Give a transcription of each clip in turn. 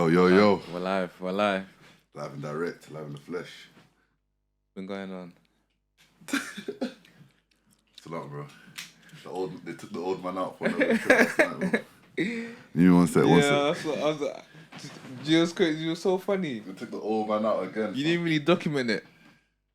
Yo. We're live. Live and direct, live in the flesh. What's been going on? It's a lot, bro. They took the old man out for the trip last night, bro. You one sec. That's what I was. You was crazy. You were so funny. They took the old man out again. You didn't really document it.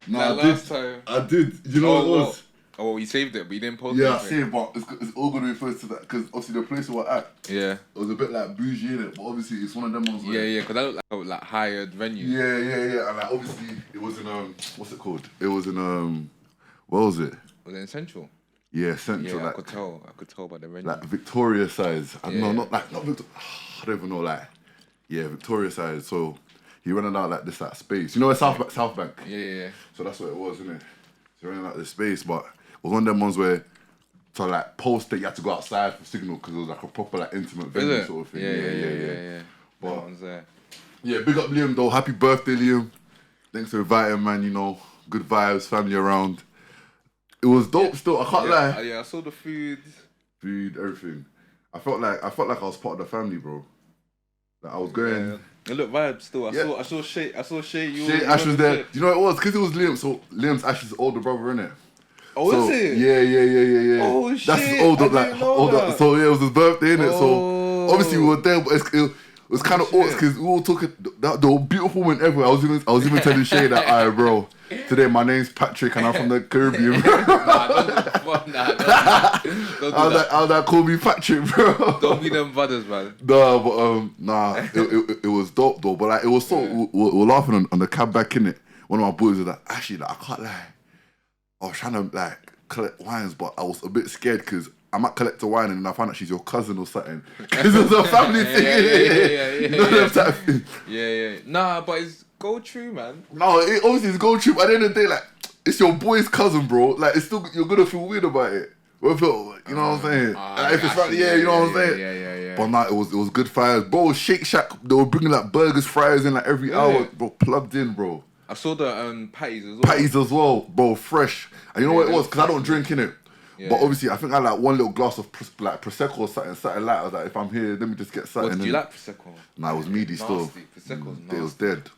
No, like last time. I did. You know what it was? Oh, you saved it, but you didn't post it. Yeah, I saved, but it's all going to refer to that because obviously the place we were at. Yeah. It was a bit like bougie in it, but obviously it's one of them ones. Yeah, because that looked like hired venue. Yeah, and like obviously it was in what's it called? It was in what was it? Was it in Central? Yeah, Central. Yeah, like, I could tell by the venue. Like Victoria size. No, not Victoria. I don't even know. Like, yeah, Victoria size. So he rented out like this like space. You know, South Bank. Yeah. So that's what it was, isn't it? So he rented out this space, but it was one of them ones where to like post it, you had to go outside for signal because it was like a proper like intimate venue sort of thing. Yeah. But that one's there. Yeah, big up Liam though. Happy birthday, Liam. Thanks for inviting, man. You know, good vibes, family around. It was dope still, I can't lie. Yeah, I saw the food, everything. I felt like I was part of the family, bro. Like I was going. Yeah. It looked vibe still. I saw Shay. Shay Ash was there. You know what it was? Because it was Liam. So Liam's Ash's older brother, innit? Oh, so, is it? Yeah. Oh shit! That's his older, that. So yeah, it was his birthday, innit? So obviously we were there, but it was kind of awkward because we were talking. The beautiful woman ever. I was even telling Shay that, alright, bro. Today my name's Patrick and I'm from the Caribbean. I was like, call me Patrick, bro. Don't be them brothers, man. It was dope though. But like, it was so we're laughing on the cab back in it. One of my boys was like, actually, like, I can't lie. I was trying to like collect wines, but I was a bit scared because I might collect a wine and then I found out she's your cousin or something. Because it's a family thing. Yeah. You know that type of thing. Yeah. Nah, but it's go true, man. No, obviously it's go true. But at the end of the day, like, it's your boy's cousin, bro. Like, it's still, you're gonna feel weird about it. You know what I'm saying? Like, if it's family, you know what I'm saying? Yeah. But nah, it was good fires. Bro, Shake Shack, they were bringing like burgers, fries in like every hour. Bro, plugged in, bro. I saw the patties as well. Patties as well, bro, fresh. And you know what it was? Because I don't drink in it. Yeah. But obviously, I think I like one little glass of like Prosecco or something light. I was like, if I'm here, let me just get something. What, do you like Prosecco? Nah, it was meaty still. Prosecco's nasty. It was dead.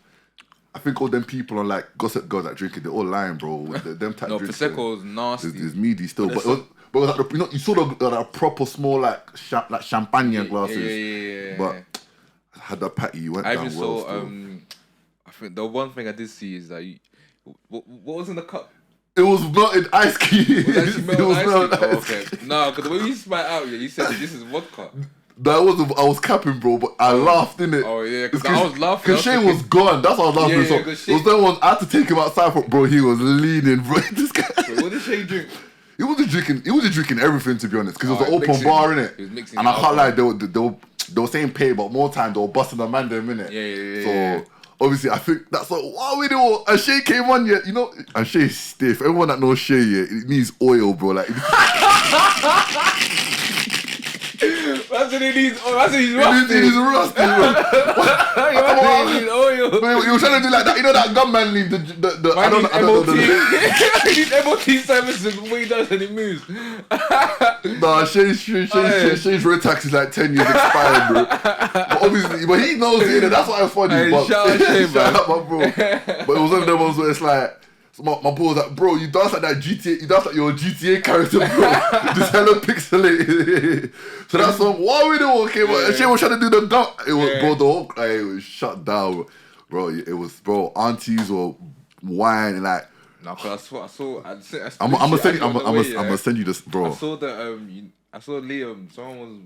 I think all them people on like Gossip Girl that drink it, they're all lying, bro. Them type No, drinks. Prosecco's nasty. It's meaty still. But it was like, you saw the proper small like champagne glasses. Yeah. But I had that patty, you went I down even well saw, still. I think the one thing I did see is that what was in the cup? It was melted ice cube. It was melted ice cube? Okay. No, because the way you spat out, you said this is vodka. That wasn't. I was capping, bro, but I laughed, innit? Oh yeah, because I was laughing. Because Shay was gone. That's why I was laughing. Yeah, so it was that one. I had to take him outside for, bro. He was leaning, bro. This guy. Wait, what did Shay drink? He wasn't drinking everything, to be honest, because it was an open bar, innit? He was mixing. And I can't lie, they were saying pay, but more time they were busting the man them, innit? Yeah. So obviously, I think that's like, what we do? And Shay came on, you know, and Shay's stiff. Everyone that knows Shay, it needs oil, bro. Like. That's what he needs. That's what he's rusty. He's rusty, bro. He needs oil. You were trying to do like that. You know that gunman leave. I don't know. He needs MOT services before he does any moves. Nah, Shay's road tax is like 10 years expired, bro. But obviously, but he knows it. That's why it's funny. Hey, but, shout out Shay, shout out, my bro. But it was one of them ones where it's like. So my boy was like, bro, you dance like that GTA, you dance like you're a GTA character, bro. Just hella pixelated. So that song, what we doing? Okay, but Shay was trying to do the dunk. It was, bro, the whole, like, it was shut down, bro. It was, bro, aunties were whining, like. No, cause I saw. I'm gonna send you this, bro. I saw the I saw Liam. Someone was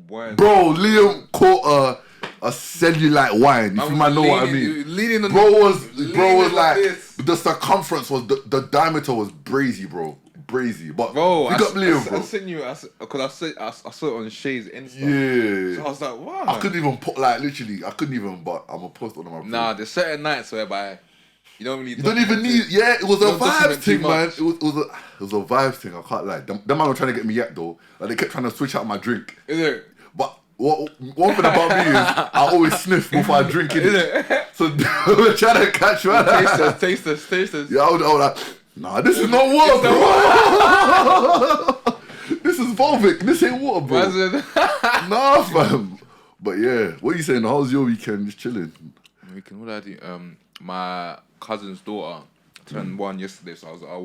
whining. Bro, Liam caught a cellulite wine. If you might know what I mean. Bro was like this. The circumference was the diameter was brazy, bro. Brazy. But bro, pick up Liam, bro. I sent you because I saw it on Shay's Insta. Yeah. So I was like, wow. I couldn't even put like literally. I couldn't even. But I'm gonna post it on my. Nah, there's certain nights whereby you don't really. You don't even need. Yeah, it was a vibes thing, man. It was a vibes thing. I can't lie. Them man were trying to get me yet though. Like they kept trying to switch out my drink. Is it? But one thing about me is I always sniff before I drink it. So we're trying to catch one. Taste this. Yeah, I was like, nah, this is not water, bro. This is Volvic. This ain't water, bro. Nah, fam. But yeah, what are you saying? How's your weekend? Just chilling. Weekend, what did I do? My cousin's daughter turned 1 yesterday, so I was at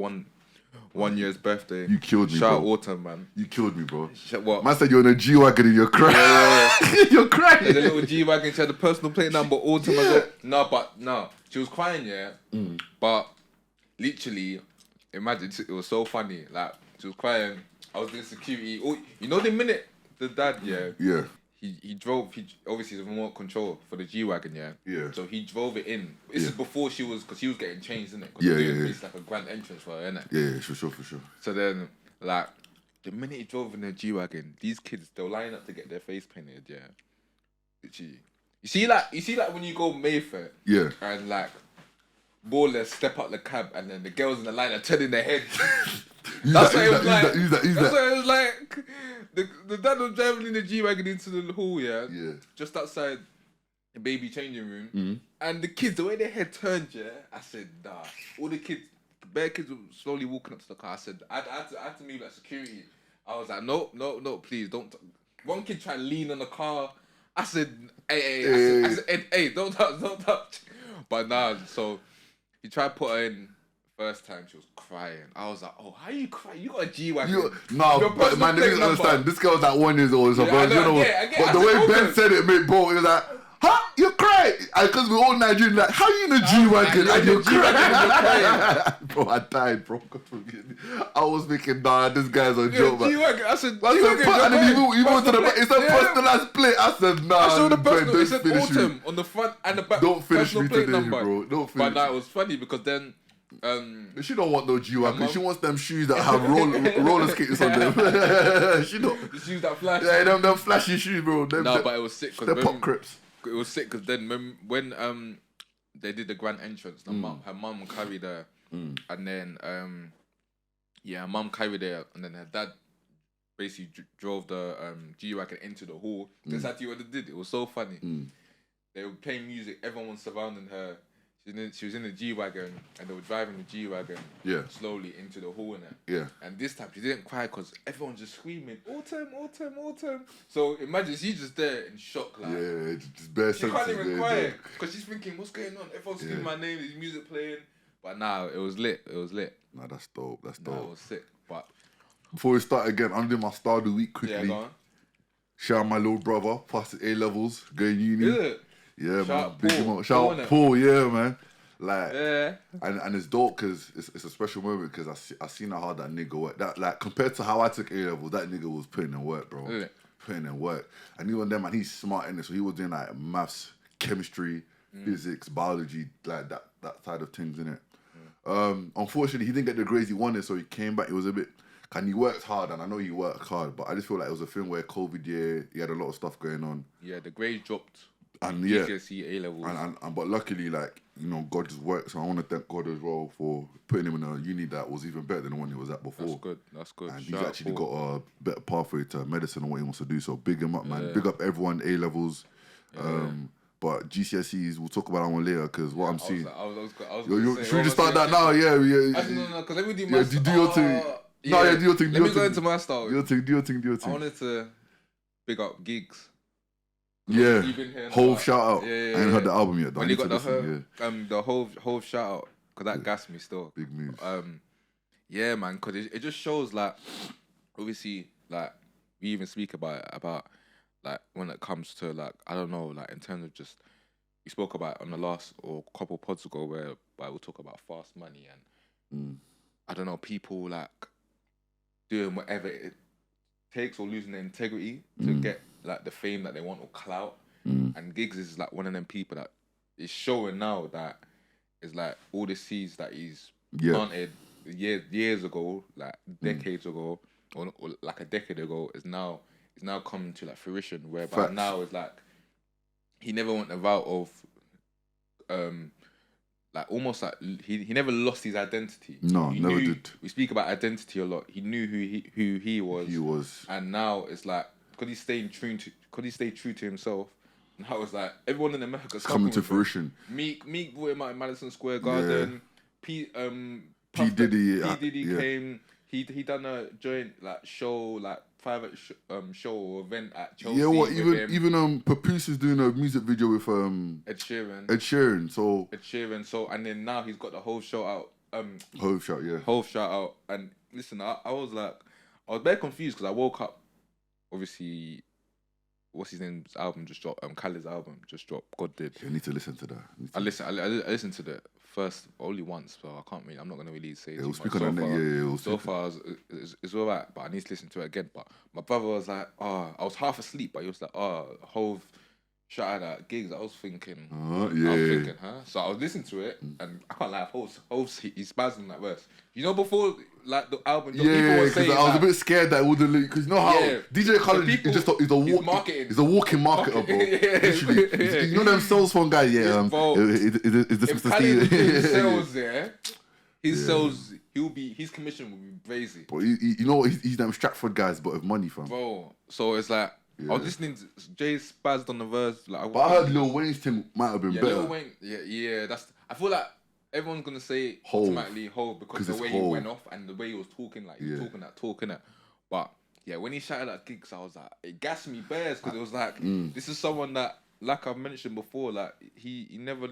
1 year's birthday. You killed me, Shout bro. Autumn, man. You killed me, bro. What? Man said you're in a G-Wagon and you're crying. Yeah. You're crying. The little G-Wagon, she had the personal plate number, Autumn as well. No. She was crying, yeah. But literally, imagine, it was so funny. Like, she was crying. I was doing security. Oh, you know the minute the dad, Yeah. He drove, obviously the remote control for the G-Wagon, Yeah. So he drove it in. This is before because she was getting changed, innit? Yeah. It's like a grand entrance for her, innit? Yeah, for sure. So then, like, the minute he drove in the G-Wagon, these kids, they'll line up to get their face painted, yeah. Literally. You see like when you go Mayfair, and like, ballers step up the cab and then the girls in the line are turning their head. That's what it was like. That's what it was like. The dad was driving in the G-Wagon into the hall, yeah? Just outside the baby changing room. And the kids, the way their head turned, yeah, I said, nah. All the kids, bare kids were slowly walking up to the car. I said, I had to move like security. I was like, no, please, don't. One kid tried to lean on the car. I said, hey, don't touch. But nah, so he tried to put her in. First time she was crying. I was like, oh, how you crying? You got a G-Wagon. But man, they didn't understand. This girl was like 1 year old. So I get. But the way Ben said it, mate, bro, it was like, huh? You're crying? Because we're all Nigerian, like, how you in a G-Wagon and you're crying? Bro, I died, bro. God forgive me. I was thinking, nah, this guy's a joke, man. G-Wagon. I said, and then he moved to the back. It said personalized plate. I said, nah. I saw the personal. It said Autumn on the front and the back. Don't finish me plate today, number. bro. Don't finish. But nah, it was funny because then. She don't want no G-Wagon. She wants them shoes that have roller skaters on them. She don't. The shoes that flash. Yeah, them flashy shoes, bro. But it was sick. They're pop crips. It was sick because then when they did the grand entrance, her mum carried her, and then her mum carried her, and then her dad basically drove the G-Wagon into the hall. That's actually what they did. It was so funny. They were playing music. Everyone was surrounding her. She was in the G-Wagon and they were driving the G-Wagon slowly into the hall and this time she didn't cry because everyone's just screaming Autumn. So imagine she's just there in shock, like just bare she can't even cry because she's thinking what's going on, everyone's screaming my name, there's music playing, but now it was lit. Nah, that's dope. It was sick. But before we start again, I'm doing my star of the week quickly. Go on. Shout out my little brother, passed his A-levels, going uni. Is it? Yeah, man. Big him up. Shout out Paul, yeah, man. Like, and it's dope because it's a special moment because I seen how hard that nigga worked. That, like, compared to how I took A-levels, that nigga was putting in work, bro. Yeah. Putting in work. And even then, man, he's smart in it. So he was doing like maths, chemistry, physics, biology, like that side of things, innit? Unfortunately, he didn't get the grades he wanted, so he came back. It was a bit, and he worked hard, and I know he worked hard, but I just feel like it was a thing where COVID year, he had a lot of stuff going on. Yeah, the grades dropped. And GCSE A-levels. And but luckily, like, you know, God just worked, so I want to thank God as well for putting him in a uni that was even better than the one he was at before. That's good. And he's actually got a better pathway to medicine and what he wants to do, so big him up, man. Big up everyone, A-levels. But GCSEs, we'll talk about that one later, because what I'm seeing... Should we just start that now? Yeah. No, because let me do my... do your thing. Do your thing. Let me go into my style. Do your thing. I wanted to big up Gigs. Yeah, Hove shout out. Yeah. I ain't heard the album yet. When you got the Hove shout out, because that gassed me still. Big moves. Yeah, man, because it just shows, like, obviously, like, we even speak about like, when it comes to, like, I don't know, like, in terms of just, we spoke about on the last or couple pods ago where we'll talk about fast money and, I don't know, people, like, doing whatever it takes or losing their integrity to get, like, the fame that they want or clout. And Giggs is like one of them people that is showing now that is like all the seeds that he's planted years ago, like decades ago, or like a decade ago, is now coming to like fruition. Whereby now it's like he never went the route of like almost like he never lost his identity. No, he never knew, did. We speak about identity a lot. He knew who he was. He was, and now it's like because he stayed true to himself. Now it's like everyone in America's coming to fruition. Meek brought him out in Madison Square Garden. P Diddy came. He done a joint like show like private show or event at Chelsea. Yeah, what even Papoose is doing a music video with Ed Sheeran. Ed Sheeran. So and then now he's got the whole show out. Hove shout out. And listen, I was very confused because I woke up. Obviously, what's his name's album just dropped? Khaled's album just dropped. God did. You need to listen to that. I listened to the first only once, so I can't really. I'm not gonna really say. We'll speak on that. So far, it's alright, but I need to listen to it again. But my brother was like, I was half asleep, but he was like, Hove shout out at gigs. I was thinking, huh? So I was listening to it, and I can't lie, Hove's he's spazzing that verse. You know, before like the album, people were saying, I was a bit scared that it wouldn't, because you know how DJ Khaled is a walking marketer, bro. Literally, you know them sales phone guy, is this Mr. Steve? Sales there, his sales, his commission will be crazy. But you know, he's them Stratford guys, but with money, fam. Bro, so it's like. Yeah. I was listening to Jay spazzed on the verse. But I heard Lil Wayne's thing might have been better. Lil Wayne, I feel like everyone's gonna say automatically Hove because the way he went off and the way he was talking, like he was talking that. But yeah, when he shouted at gigs, I was like, it gassed me bears because it was like, this is someone that, like I've mentioned before, like he never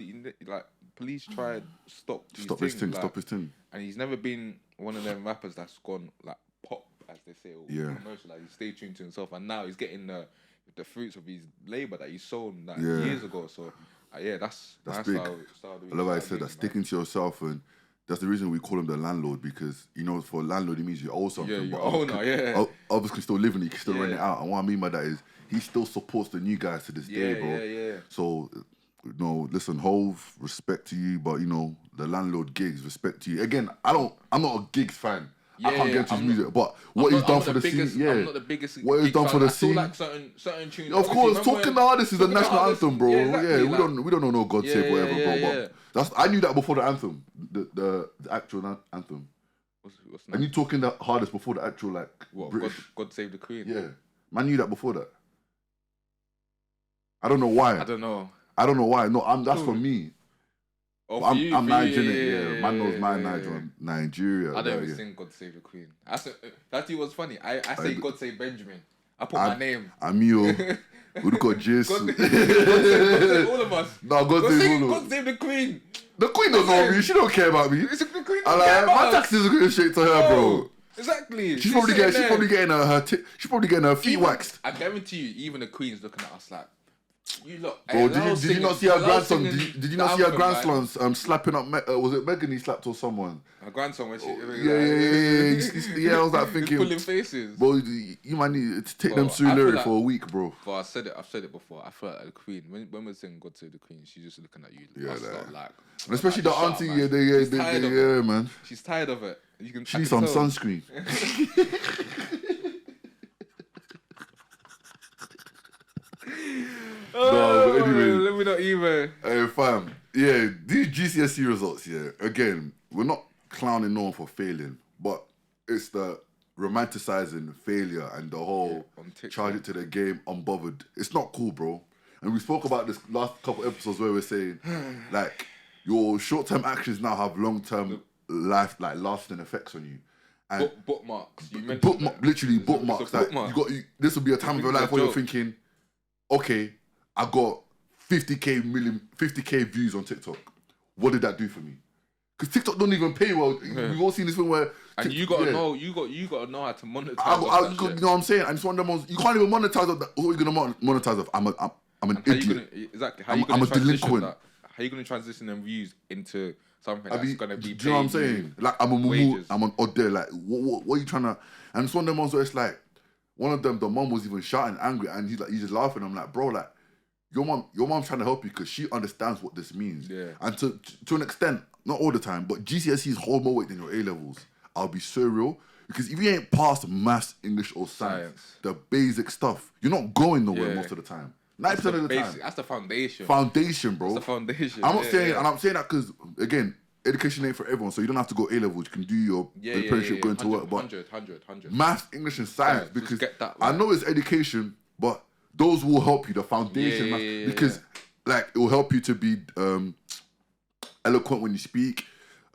like police tried stop his thing, and he's never been one of them rappers that's gone like pop, as they say, or commercial, like he stay tuned to himself, and now he's getting the fruits of his labour that he sown years ago. So that's big. I love how I said that, sticking to yourself, and that's the reason we call him the landlord, because you know, for a landlord it means you owe something. Yeah, owner, obviously still living, you can still rent it out, and what I mean by that is he still supports the new guys to this day, bro. Yeah. So listen, Hove, respect to you, but you know, the landlord gigs, respect to you. Again, I'm not a gigs fan. I can't get into his music, but what he's done for the scene, I'm not the biggest. What he's done for the scene, like certain tunes. Of course, Talking the Hardest is a national anthem, bro. Exactly, we don't know no God Save whatever, bro. But I knew that before the anthem, the actual anthem. What's and you Talking the Hardest before the actual British. God Save the Queen. Yeah, man knew that before that. I don't know why. I don't know why. No, that's for me. I'm Nigerian, man knows my Nigeria. I don't even sing God Save the Queen. That's what's funny. I say God Save Benjamin. I put my name. I'm you. We've got Jesus. God save all of us. No, God save all of us. God Save the Queen. The Queen don't know me. She don't care about me. The Queen don't care about my taxes are going straight to her, bro. Exactly. She's probably getting her feet waxed. I guarantee you, even the Queen's looking at us like, you look. Bro, did you not see her grandson? Did you not see her grandsons slapping up? Was it Megan he slapped or someone? Her grandson when she. Yeah, I was like thinking. Pulling faces. Bro, you might need to take them through Larry for a week, bro. But I've said it before. I feel like the Queen, when we're saying God Save the Queen, she's just looking at you. And especially the auntie, yeah, man. She's tired of it. She needs some sunscreen. No, but anyway, let me not even. Hey, fam. Yeah, these GCSE results, again, we're not clowning no one for failing, but it's the romanticizing failure and the whole charge it to the game unbothered. It's not cool, bro. And we spoke about this last couple episodes where we're saying, like, your short-term actions now have long-term lasting effects on you. And bookmarks. You mentioned bookmarks. This will be a time of your life where you're thinking, okay, I got 50k views on TikTok. What did that do for me? Because TikTok don't even pay well. We've all seen this thing where you gotta know how to monetize. You know what I'm saying? And it's one of the ones you can't even monetize of that. What are you gonna monetize of? I'm an idiot. I'm a delinquent. How are you gonna transition them views into something that's gonna be? Do you know what I'm saying? Like I'm an odd day. Like what are you trying to? And it's one of them ones where it's like one of them. The mom was even shouting, angry, and he's just laughing. I'm like, bro, like. Your mom's trying to help you because she understands what this means. Yeah. And to an extent, not all the time, but GCSEs hold more weight than your A-levels. I'll be so real. Because if you ain't passed maths, English or science, the basic stuff, you're not going nowhere most of the time. 90% of the time. That's the foundation. Foundation, bro. That's the foundation. I'm not saying, and I'm saying that because, again, education ain't for everyone, so you don't have to go A-levels. You can do your apprenticeship going to work. But 100. Maths, English and science, because I know it's education, but those will help you, the foundation, because like it will help you to be eloquent when you speak,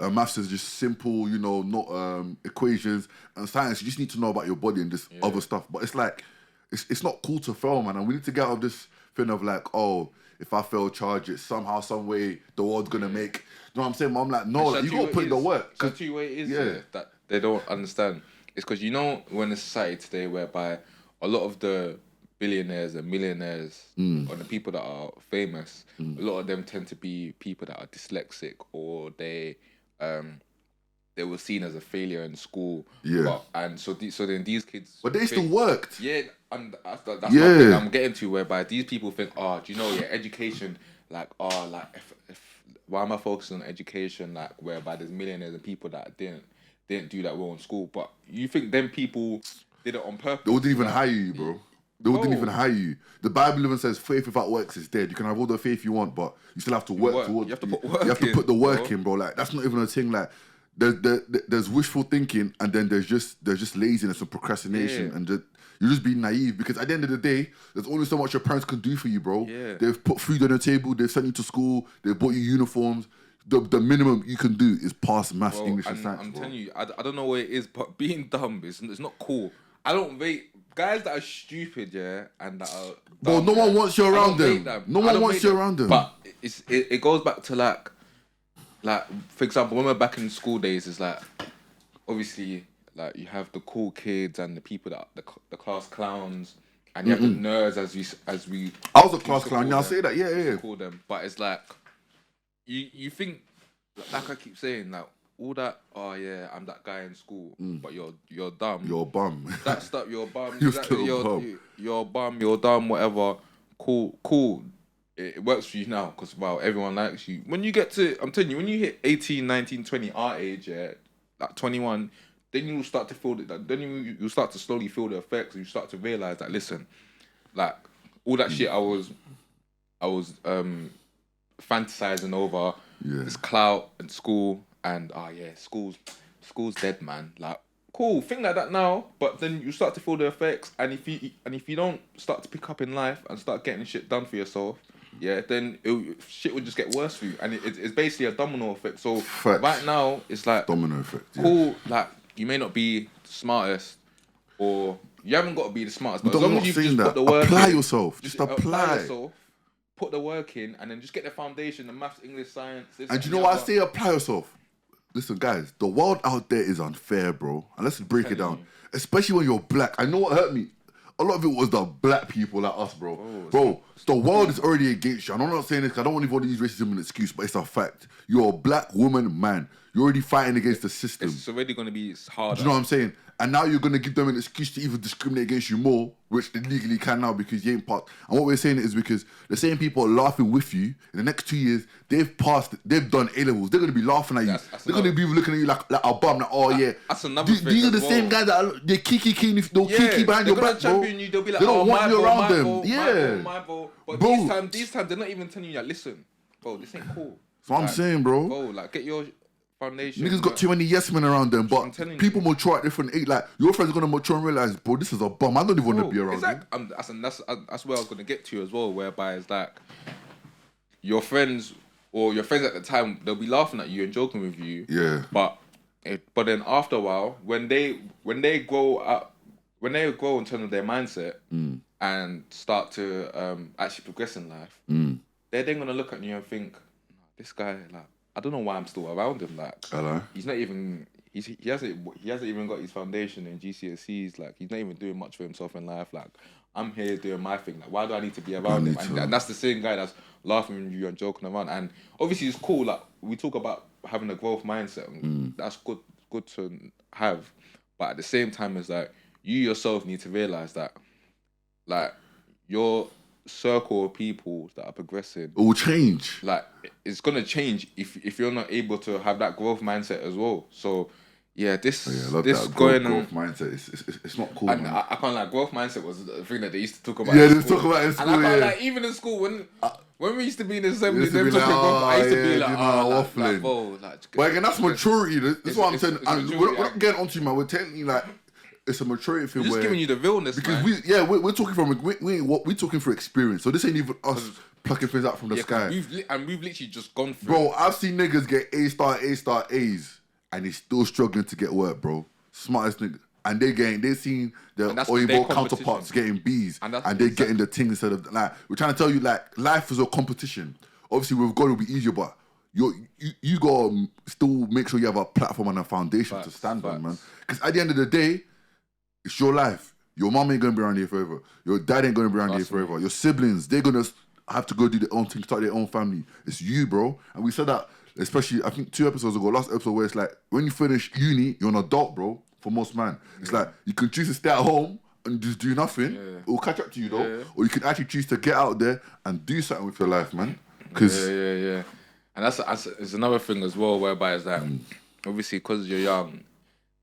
Maths is just simple, you know, not equations. And science, you just need to know about your body and this other stuff. But it's like, it's not cool to fail, man. And we need to get out of this thing of like, oh, if I fail charge it, somehow, some way, the world's going to make... You know what I'm saying? But I'm like, no, like, you got to put in the work. Shall I tell you what it is that they don't understand? It's because, you know, we're in a society today whereby a lot of the billionaires and millionaires or the people that are famous, a lot of them tend to be people that are dyslexic, or they were seen as a failure in school. Yeah. So then these kids... But they still worked. Yeah, and that's my thing I'm getting to, whereby these people think, do you know, education, like, if why am I focusing on education, like, whereby there's millionaires and people that didn't do that well in school? But you think them people did it on purpose? They wouldn't even hire you, bro. They wouldn't even hire you. The Bible even says faith without works is dead. You can have all the faith you want, but you still have to work towards it. You have to put the work in, bro. Like, that's not even a thing. Like, there's wishful thinking, and then there's just laziness and procrastination, and you're just being naive, because at the end of the day, there's only so much your parents can do for you, bro. Yeah. They've put food on the table, they've sent you to school, they've bought you uniforms. The minimum you can do is pass maths, English, and science. I'm telling you, I don't know what it is, but being dumb is not cool. I don't rate guys that are stupid, and that are dumb, bro. No one wants you around them. No one wants you around them. But it goes back to like for example, when we're back in school days, it's like obviously, like, you have the cool kids and the people that the class clowns, and you have the nerds as we. I was a class clown. I'll say that. Yeah. Call them, but it's like you think, like I keep saying, like, all that. Oh yeah, I'm that guy in school, but you're dumb. You're a bum. That stuff. You're a bum. You're still a bum. You're a bum. You're dumb. Whatever. Cool. It works for you now because everyone likes you. When you get to, I'm telling you, when you hit 18, 19, 20, our age, like 21. Then you start to feel that. Then you start to slowly feel the effects, and you start to realize that, listen, like, all that shit I was fantasizing over, this clout and school, and school's dead, man. Like, cool, think like that now, but then you start to feel the effects, and if you don't start to pick up in life and start getting shit done for yourself, then shit will just get worse for you, and it's basically a domino effect. So right now it's like domino effect. Cool, like, you may not be the smartest, or you haven't got to be the smartest, but as long as you just put the work apply in, yourself. Just apply yourself, put the work in, and then just get the foundation, the maths, English, science. And you know what I say? Apply yourself. Listen, guys, the world out there is unfair, bro. And let's break it down. Especially when you're black. I know what hurt me. A lot of it was the black people like us, bro. Bro, the world is already against you. And I'm not saying this because I don't want to use racism as an excuse, but it's a fact. You're a black woman, man. You're already fighting against the system. It's already going to be harder. Do you know what I'm saying? And now you're going to give them an excuse to even discriminate against you more, which they legally can now because you ain't part. And what we're saying is because the same people are laughing with you. In the next 2 years, they've done A-levels. They're going to be laughing at you. They're going to be looking at you like a bum, like, oh yeah. That's another thing. These are the same guys that they're kiki behind your back, bro. You, they'll be like, they don't want you around them. My vote. But bro, these times, they're not even telling you, like, listen, bro, this ain't cool. That's what I'm saying, bro. Bro, like, get your foundation. Niggas got too many yes men around them, but people mature at different age. Like, your friends are gonna mature and realize, bro, this is a bum. I don't even want to be around him. That's where I was gonna get to as well. Whereby it's like your friends at the time, they'll be laughing at you and joking with you. Yeah. But then after a while, when they grow up, when they grow in terms of their mindset and start to actually progress in life, they're then gonna look at you and think, this guy, like, I don't know why I'm still around him. Like, hello? He's not even. He hasn't even got his foundation in GCSEs. Like, he's not even doing much for himself in life. Like, I'm here doing my thing. Like, why do I need to be around him? And that's the same guy that's laughing with you and joking around. And obviously, it's cool. Like, we talk about having a growth mindset. And that's good to have. But at the same time, it's like you yourself need to realize that, like, your circle of people that are progressing, it will change. Like, it's gonna change if you're not able to have that growth mindset as well. So this going on growth mindset. It's not cool. And man. I can't, like, growth mindset was the thing that they used to talk about. Yeah, they talk about in school. And I can't, like, even in school when we used to be in the assembly, I used to be like, waffling. But again, that's maturity. This is what I'm saying. We're not getting onto you, man. We're telling you, like, it's a maturity thing. We're just giving you the realness, because man. we're talking from we're talking for experience. So this ain't even us plucking things out from the sky. We've literally just gone through. Bro, I've seen niggas get A*, A's, and he's still struggling to get work, bro. Smartest nigga. And they seen the Oibo counterparts getting B's, and they're getting the thing instead of like. We're trying to tell you like life is a competition. Obviously, with God it'll be easier, but you gotta still make sure you have a platform and a foundation to stand on, man. Because at the end of the day, it's your life. Your mom ain't gonna be around here forever. Your dad ain't gonna be around here forever. Your siblings, they're gonna have to go do their own thing, start their own family. It's you, bro. And we said that, especially I think 2 episodes ago, last episode, where it's like when you finish uni, you're an adult, bro. For most man, it's like you can choose to stay at home and just do nothing. Yeah. It will catch up to you though, or you can actually choose to get out there and do something with your life, man. Cause and that's it's another thing as well, whereby it's like obviously because you're young,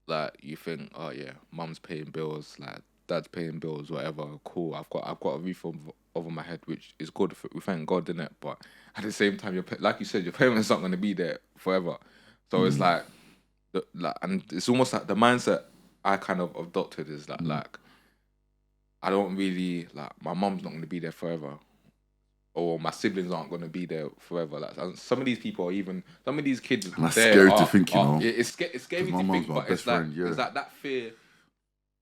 like you think, oh yeah, mum's paying bills, like dad's paying bills, whatever. Cool, I've got a roof over my head, which is good. We thank God, innit? But at the same time, like you said, your parents aren't gonna be there forever. So it's like. And it's almost like the mindset I kind of adopted is that like I don't really like my mum's not going to be there forever, or my siblings aren't going to be there forever. Like some of these people are even some of these kids. And that's scary to think, you know. It's scary to think, but it's like it's like that fear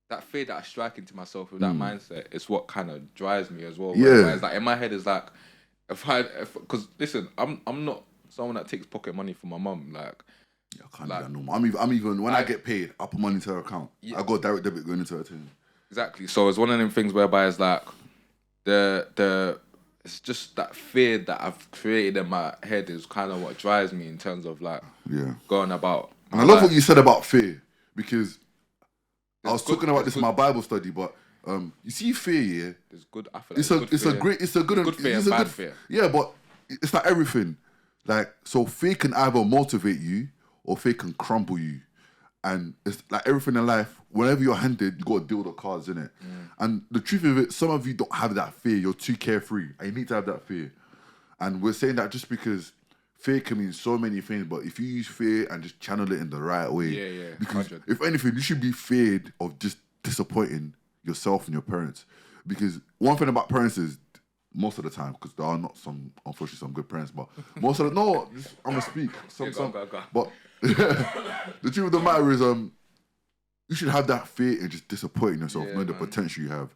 that I strike into myself with that mindset. It's what kind of drives me as well. Yeah, it's like in my head is like because listen, I'm not someone that takes pocket money from my mum, like. Yeah, I can't do that no more. I'm even when I get paid, I put money into her account. I got direct debit going into her team. Exactly. So it's one of them things whereby it's like it's just that fear that I've created in my head is kind of what drives me in terms of like going about. And I love what you said about fear, because I was talking about this in my Bible study, but you see fear, yeah. It's good. I feel like it's a good fear and bad fear. Yeah, but it's like everything. Like so, fear can either motivate you or fear can crumble you. And it's like everything in life, whenever you're handed, you got to deal with the cards, innit? And the truth of it, some of you don't have that fear. You're too carefree. And you need to have that fear. And we're saying that just because fear can mean so many things, but if you use fear and just channel it in the right way. Because 100. if anything, you should be feared of just disappointing yourself and your parents. Because one thing about parents is, most of the time, because there are not unfortunately some good parents, but most of the, I'm going to speak. Go. But the truth of the matter is, you should have that fear and just disappointing yourself, knowing the potential you have.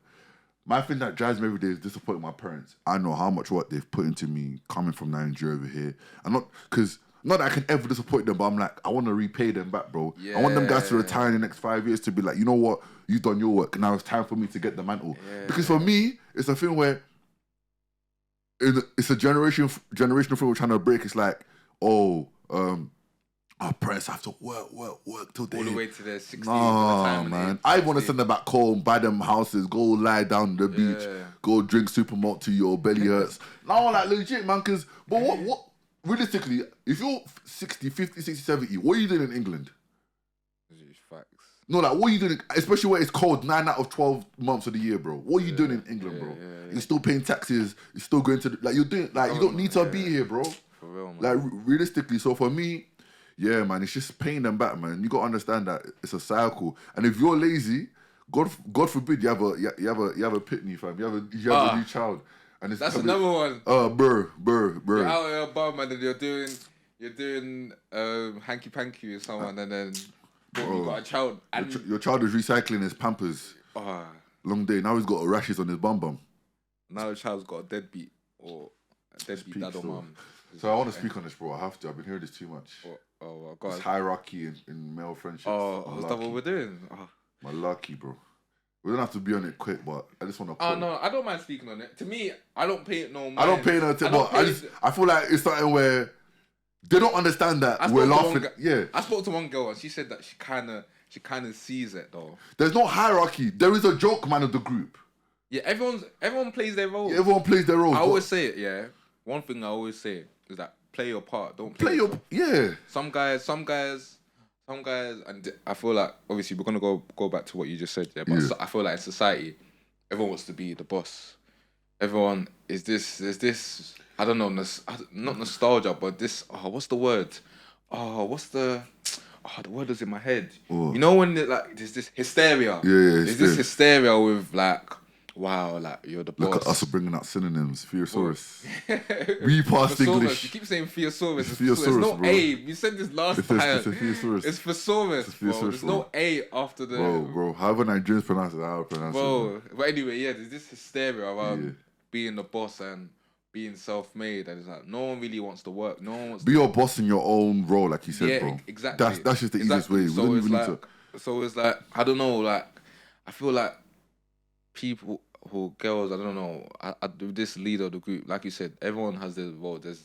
My thing that drives me every day is disappointing my parents. I know how much work they've put into me coming from Nigeria over here. And not that I can ever disappoint them, but I'm like, I want to repay them back, bro. I want them guys to retire in the next 5 years to be like, you know what? You've done your work. Now it's time for me to get the mantle. Because for me, it's a thing where it's a generational thing we're trying to break. It's like, our parents have to work till they... all the way to their 60s. Nah, man. I want to send them back home, buy them houses, go lie down on the beach, go drink super malt till your belly hurts. No, like legit, man, because... But what... Realistically, if you're 60, 50, 60, 70, what are you doing in England? Facts. No, like, what are you doing... Especially where it's cold 9 out of 12 months of the year, bro. What are you doing in England, bro? You're still paying taxes. You're still going to... Like, you're doing... Like, you don't need to be here, bro. For real, man. Like, realistically, so for me... Yeah, man, it's just paying them back, man. You gotta understand that it's a cycle, and if you're lazy, God forbid you have a pitney, fam. You have a new child, and it's that's another one. Burr. You're out here above, man, and you're doing hanky panky with someone, and then you got a child, and your child is recycling his Pampers. Long day. Now he's got rashes on his bum. Now the child's got a deadbeat or a deadbeat dad or mum. So I want to speak on this, bro. I have to. I've been hearing this too much. God. This hierarchy in male friendships. Is that what we're doing? My lucky, bro. We don't have to be on it quick, but I just want to. No, I don't mind speaking on it. To me, I don't pay it no mind. I don't pay no attention, but I feel like it's something where they don't understand that we're laughing. I spoke to one girl and she said that she kind of sees it though. There's no hierarchy. There is a joke man of the group. Yeah, everyone plays their role. Yeah, everyone plays their role. I always say it. Yeah, one thing I always say is that play your part. Don't play your Some guys, and I feel like obviously we're gonna go back to what you just said. Yeah, but I feel like in society, everyone wants to be the boss. Everyone there's this. I don't know, not nostalgia, but this. What's the word? the word is in my head. What? You know when there's this hysteria. There's this hysteria with like, wow, like you're the boss. Look at us bringing out synonyms. Theosaurus. We passed English. You keep saying Theosaurus. There's no bro. A. You said this last time. It's a Theosaurus. It's Thesaurus, bro. There's no A after the... Bro. However Nigerians pronounce it, I pronounce it. Bro. But anyway, there's this hysteria around being the boss and being self-made. And it's like, no one really wants to work. No one wants Be your boss in your own role, like you said, bro. Exactly. That's just the easiest way. So it's like, I don't know, like, I feel like people... girls, I don't know. I do this leader of the group, like you said, everyone has their role. There's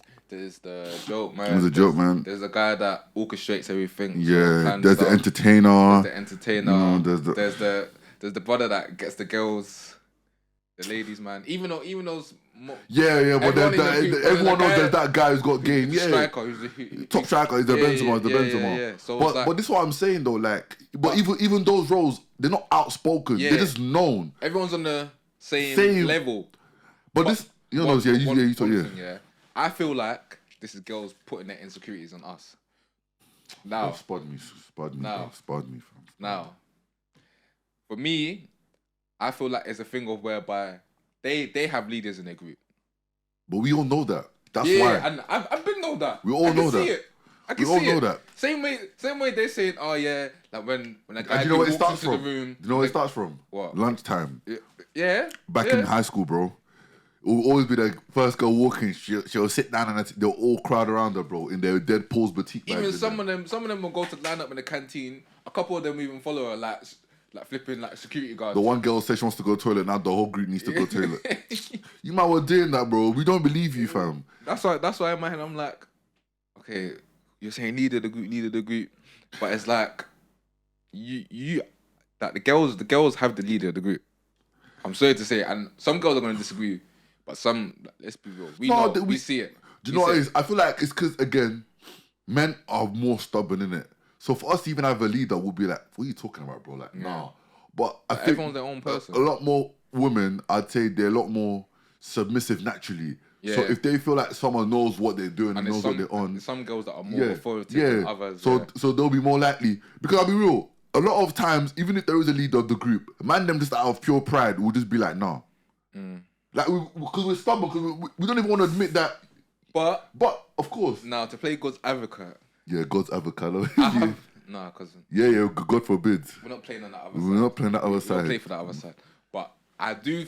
the joke man. There's a joke man. There's a guy that orchestrates everything. Yeah. There's the entertainer. You know, there's the brother that gets the girls, the ladies, man. Even though but everyone knows there's that guy who's got game. Yeah. Striker, top striker is the Benzema. Yeah. So but this is what I'm saying though. Like, but even those roles, they're not outspoken. They're just known. Everyone's on the same level. But this, I feel like this is girls putting their insecurities on us. Now, spud me. Now, for me, I feel like it's a thing of whereby they have leaders in their group. But we all know that. That's why. And I've been know that. We all know that. See it. I can see it. That. Same way they're saying, oh yeah, like when a guy walks into the room. Do you know where it starts from? What? Lunchtime. Yeah. Back in high school, bro. It will always be the first girl walking. She'll sit down and they'll all crowd around her, bro, in their dead Paul's boutique. Even some of them will go to line up in the canteen. A couple of them even follow her, like flipping like security guards. The one girl says she wants to go to the toilet. Now the whole group needs to go to the toilet. You might well doing that, bro. We don't believe you, fam. That's why in my head I'm like, okay, you're saying leader of the group, but it's like you that the girls have the leader of the group. I'm sorry to say, and some girls are going to disagree, but some, let's be real, we see it. Do you know what it is? I feel like it's because, again, men are more stubborn, innit? So for us to even have a leader, we'll be like, what are you talking about, bro? Like, nah. But I think everyone's their own person. A lot more women, I'd say they're a lot more submissive naturally. Yeah. So if they feel like someone knows what they're doing and knows what they're on. There's some girls that are more authoritative than others. So they'll be more likely. Because I'll be real, a lot of times, even if there is a leader of the group, man, them just out of pure pride will just be like, nah. Like, because we're stubborn, because we don't even want to admit that. But of course. Now, to play God's advocate. Yeah, God's advocate. Nah, because. Yeah, God forbid. We're not playing on that other side. We're not playing that other side. We don't play for that other side. But I do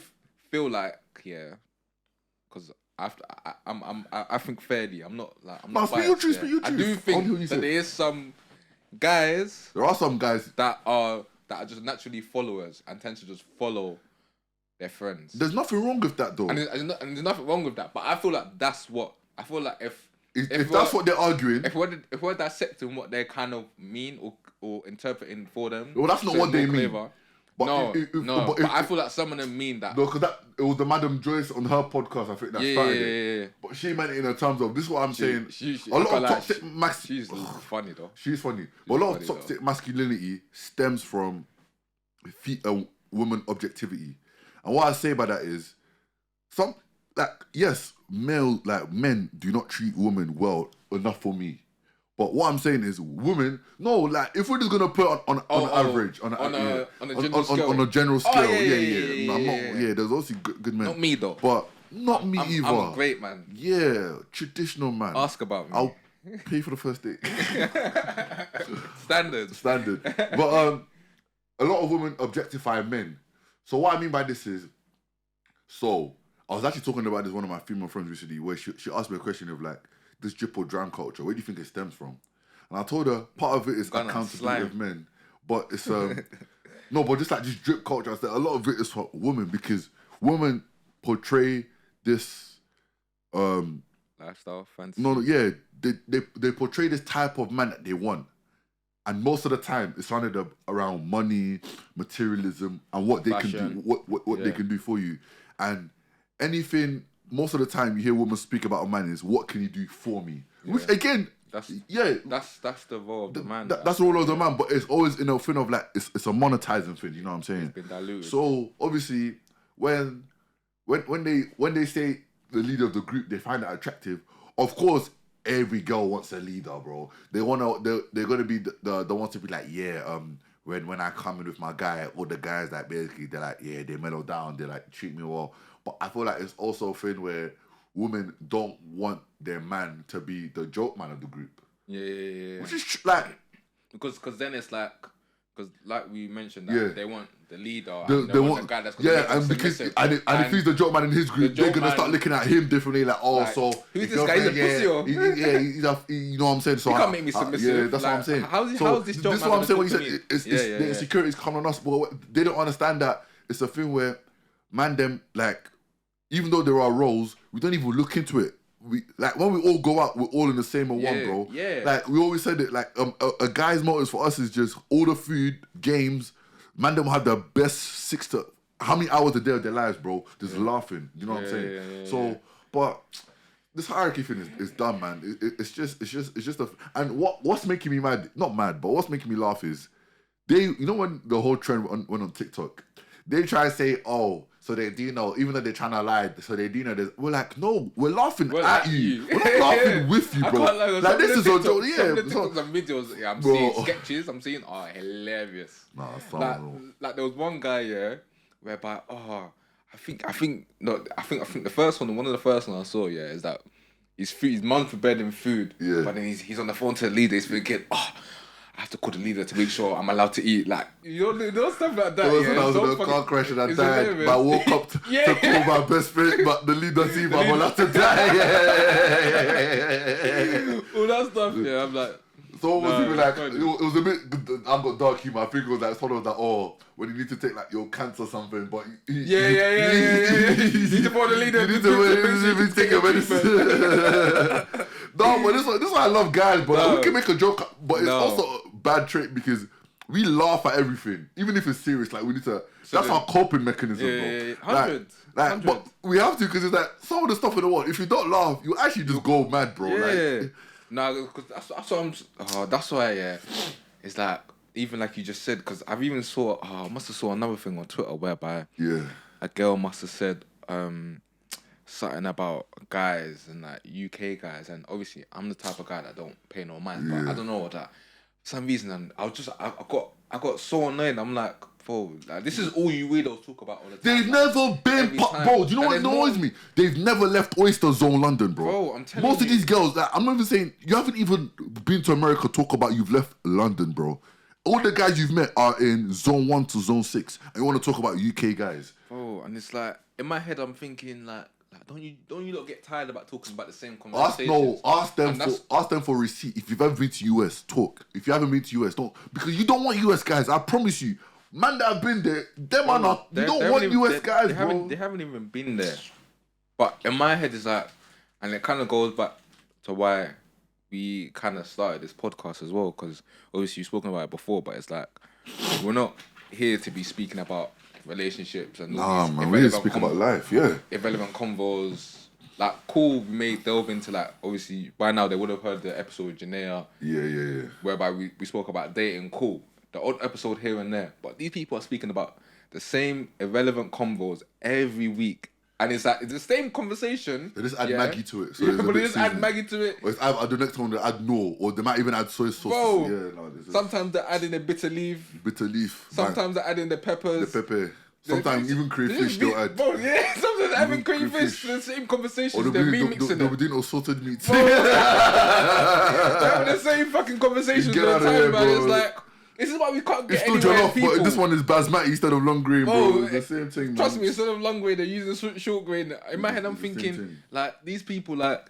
feel like, because I think fairly. I'm not speak your truth. I do think that there is some guys. There are some guys that are just naturally followers and tend to just follow their friends. There's nothing wrong with that though. And there's nothing wrong with that. But I feel like if that's what they're arguing, if we're dissecting what they kind of mean or interpreting for them, well, that's not what they mean. But but I feel like some of them mean that. No, because it was the Madam Joyce on her podcast, I think, that started it. But she meant it in terms of, this is what I'm saying. A lot of toxic she's funny though. She's funny. But a lot of toxic masculinity stems from woman objectivity. And what I say by that is, men do not treat women well enough for me. But what I'm saying is, women, if we're just gonna put on average, on a general scale, there's also good men. Not me though. But not me either. I'm a great man. Yeah, traditional man. Ask about me. I'll pay for the first date. Standard. But a lot of women objectify men. So what I mean by this is, I was actually talking about this with one of my female friends recently, where she asked me a question of like, this drip or drown culture, where do you think it stems from? And I told her part of it is accountability of men, but it's but just like this drip culture, I said a lot of it is for women, because women portray this lifestyle fantasy. They portray this type of man that they want, and most of the time it's surrounded around money, materialism, and what they Fashion. can do, what they can do for you, and anything. Most of the time, you hear women speak about a man is, what can you do for me? Yeah. Which again, that's the role of the man. That's the role of the man, but it's always in a thing of like it's a monetizing thing. You know what I'm saying? It's been diluted. So obviously, when they say the leader of the group, they find that attractive. Of course, every girl wants a leader, bro. They're gonna be the ones to be like, when I come in with my guy, all the guys like basically they're like, they mellow down, they like treat me well. But I feel like it's also a thing where women don't want their man to be the joke man of the group. Yeah. Which is like because then it's like. Because, like we mentioned, that they want the leader. They want the guy that's going to and because and if he's the joke man in his group, they're gonna start looking at him differently. Like, so who's this guy? He's a pussy, or you know what I'm saying. So you can't make me submissive. Yeah, that's what I'm saying. How's this joke man? This is what I'm saying. When you said the insecurities coming on us, but they don't understand that it's a thing where man them like, even though there are roles, we don't even look into it. We like when we all go out, we're all in the same one, bro. Yeah. Like we always said it. Like a guy's motives for us is just order food, games. Man, them have the best how many hours a day of their lives, bro? Just laughing. You know what I'm saying? But this hierarchy thing is done, man. It's just and what's making me mad? Not mad, but what's making me laugh is you know when the whole trend went on TikTok, they try to say, so they do know, even though they're trying to lie, so they do know this. We're like, no, we're laughing at you. We're not laughing with you, bro. Like this is a joke. Yeah, some videos. I'm seeing sketches. I'm seeing, hilarious. Like there was one guy, whereby, I think the first one, one of the first ones I saw, is that his mum for bed and food. Yeah. But then he's on the phone to the leader. He's thinking, I have to call the leader to make sure I'm allowed to eat. Like, you know stuff like that. I was in a car crash and I died. But I woke up to call my best friend, but the leader see I'm allowed to die. All that stuff, I'm like. So it was even like, it was a bit, I got dark humor. I think it was like sort of that, when you need to take like your cancer or something, but you need to follow the leader. You need to take your medicine. No, but this is why I love guys, but we can make a joke, but it's also a bad trait because we laugh at everything, even if it's serious. Like we need to. That's our coping mechanism, bro. 100. But we have to because it's like some of the stuff in the world. If you don't laugh, you actually just go mad, bro. No, because that's why. It's like even like you just said. Because I've even I must have saw another thing on Twitter whereby a girl must have said something about guys and like UK guys, and obviously I'm the type of guy that don't pay no mind, but I don't know what that. For some reason, and I got so annoyed. I'm like, bro, like, this is all you weirdos talk about all the time. They've never been, bro. Do you know what annoys me? They've never left Oyster Zone London, bro. Bro, I'm telling you. Most of these girls, like, I'm not even saying you haven't even been to America. Talk about you've left London, bro. All the guys you've met are in Zone 1 to Zone 6, and you want to talk about UK guys, bro. And it's like in my head, I'm thinking like don't you lot get tired about talking about the same conversations? Ask them for receipt. If you've ever been to US, talk. If you haven't been to US, don't, because you don't want US guys. I promise you, man that have been there, them are not. You don't want US guys, bro. They haven't even been there. But in my head, it's like, and it kind of goes back to why we kind of started this podcast as well, because obviously you've spoken about it before, but it's like we're not here to be speaking about relationships and man, we speak about life, irrelevant convos. Like, cool, we may delve into, like, obviously by now they would have heard the episode with Janaea, whereby we spoke about dating. Cool, the odd episode here and there, but these people are speaking about the same irrelevant convos every week, and it's like it's the same conversation. They just add Maggie to it, so but they just add Maggie to it. Or it's either the next one they add no, or they might even add soy sauce. Bro, sometimes they're adding a bitter leaf. Sometimes they're adding the peppers. The pepper. Sometimes even crayfish they'll add. Bro, sometimes they're having crayfish to the same conversations. They're remixing it. They'll be doing assorted meats. They're having the same fucking conversations all the time, man. It's like, this is why we can't get anywhere. It's still jollof, but this one is basmati instead of long grain, bro. It's the same thing, trust me, instead of long grain, they're using short grain. In my head, I'm thinking, like, these people, like,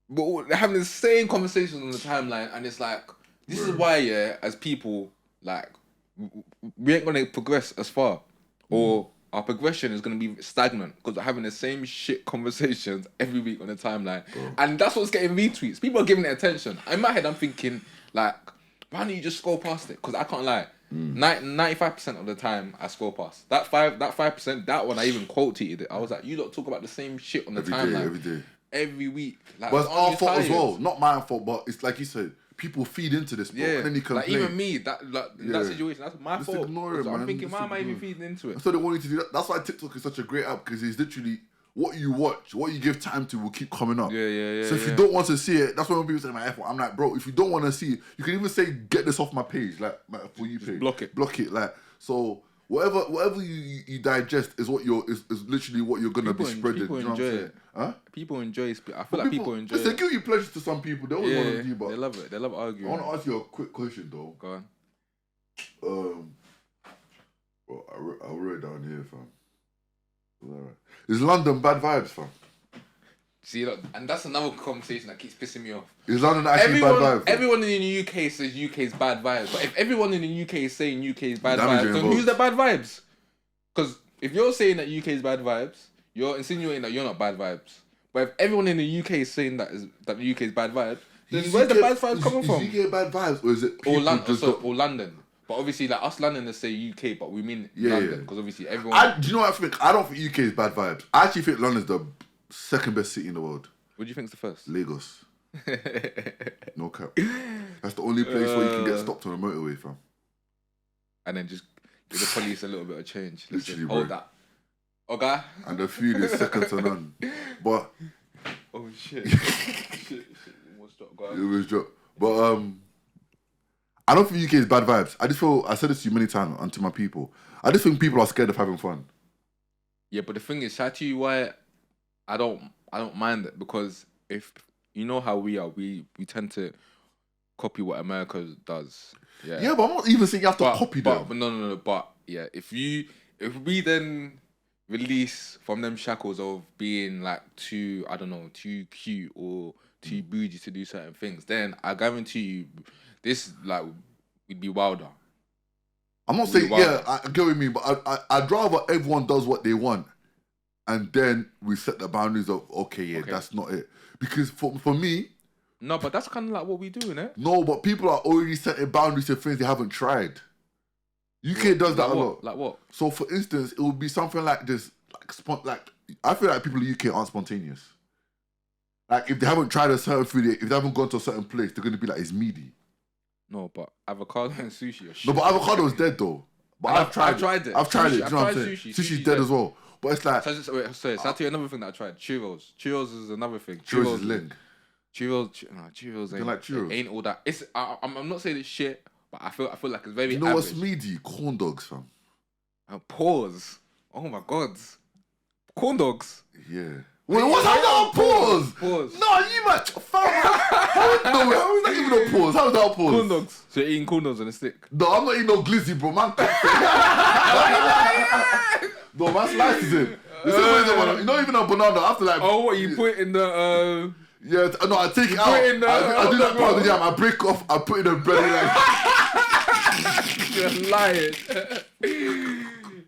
they're having the same conversations on the timeline, and it's like, this is why, as people, like, we ain't gonna progress as far, or our progression is gonna be stagnant because we're having the same shit conversations every week on the timeline, and that's what's getting retweets. People are giving it attention. In my head, I'm thinking, like, why don't you just scroll past it? Because I can't lie, 95% of the time I scroll past that 5%. That one I even quote tweeted it. I was like, you don't talk about the same shit on the timeline every week. Like, but it's our fault as well, not my fault. But it's like you said, people feed into this, bro, and then you complain. Like even me, that situation, that's my fault. Ignore it, man. I'm thinking, why am I even feeding into it? So they want you to do that. That's why TikTok is such a great app, because it's literally what you watch, what you give time to will keep coming up. Yeah. So if you don't want to see it, that's when people say my F1. I'm like, bro, if you don't want to see it, you can even say, get this off my page, like my For You page. Block it. Like, so whatever you digest is what is literally what you're gonna be spreading. People enjoy it. Huh? People enjoy it. I feel like people enjoy it. It's a guilty pleasure to some people. They always want to do, but they love it. They love arguing. I want to ask you a quick question though. Go on. Well, I wrote it down here, fam. Alright. Is London bad vibes, fam? See, look, and that's another conversation that keeps pissing me off. Is London actually bad vibes? Everyone in the UK says UK is bad vibes, but if everyone in the UK is saying UK is bad vibes, then who's the bad vibes? Because if you're saying that UK is bad vibes, you're insinuating that you're not bad vibes. But if everyone in the UK is saying that the UK is bad vibes, then where's the bad vibes coming from? Is UK bad vibes, or is it or London? But obviously, like us Londoners say UK, but we mean London because obviously everyone. Do you know what I think? I don't think UK is bad vibes. I actually think London's the second best city in the world. What do you think's the first? Lagos. No cap. That's the only place where you can get stopped on a motorway, fam. And then just give the police a little bit of change. Literally, hold that. Okay? And the food is second to none. But oh shit. shit. It was dropped. But I don't think UK is bad vibes. I said this to you many times and to my people. I just think people are scared of having fun. Yeah, but the thing is, shall I tell you why I don't mind it? Because if you know how we are, we tend to copy what America does. Yeah, but I'm not even saying you have to copy them. But no. But yeah, if we then release from them shackles of being like too cute or too bougie to do certain things, then I guarantee you, this like we'd be wilder. I'm not saying I get what you mean, but I'd rather everyone does what they want, and then we set the boundaries of okay, that's not it. Because for me, no, but that's kind of like what we do, innit? No, but people are already setting boundaries to things they haven't tried. UK does that a lot. Like what? So for instance, it would be something like this, like I feel like people in the UK aren't spontaneous. Like if they haven't tried a certain food, if they haven't gone to a certain place, they're gonna be like, it's meaty. No, but avocado and sushi are shit. No, but avocado is dead though. But I've tried it. I've tried it. You know what I'm saying? Sushi's dead as well. But it's like... So I'll tell you another thing that I tried. Churros. Churros is another thing. Churros is ling. Churros ain't... like churros? Ain't all that. I'm not saying it's shit, but I feel like it's very You know average. what's meaty? Corn dogs, fam. Pause. Oh my God. Corn dogs? Yeah. Wait, what's that? Pause. No, you might. How is that even a pause? How is that a pause? Corn dogs. So you're eating corn dogs on a stick? No, I'm not eating no glizzy, bro. Man, no, man slices it. You're not even a banana. After like. Oh, what you put in the? Yeah, no, I take it out. I do that part of the jam. I break off. I put in the bread like. You're lying.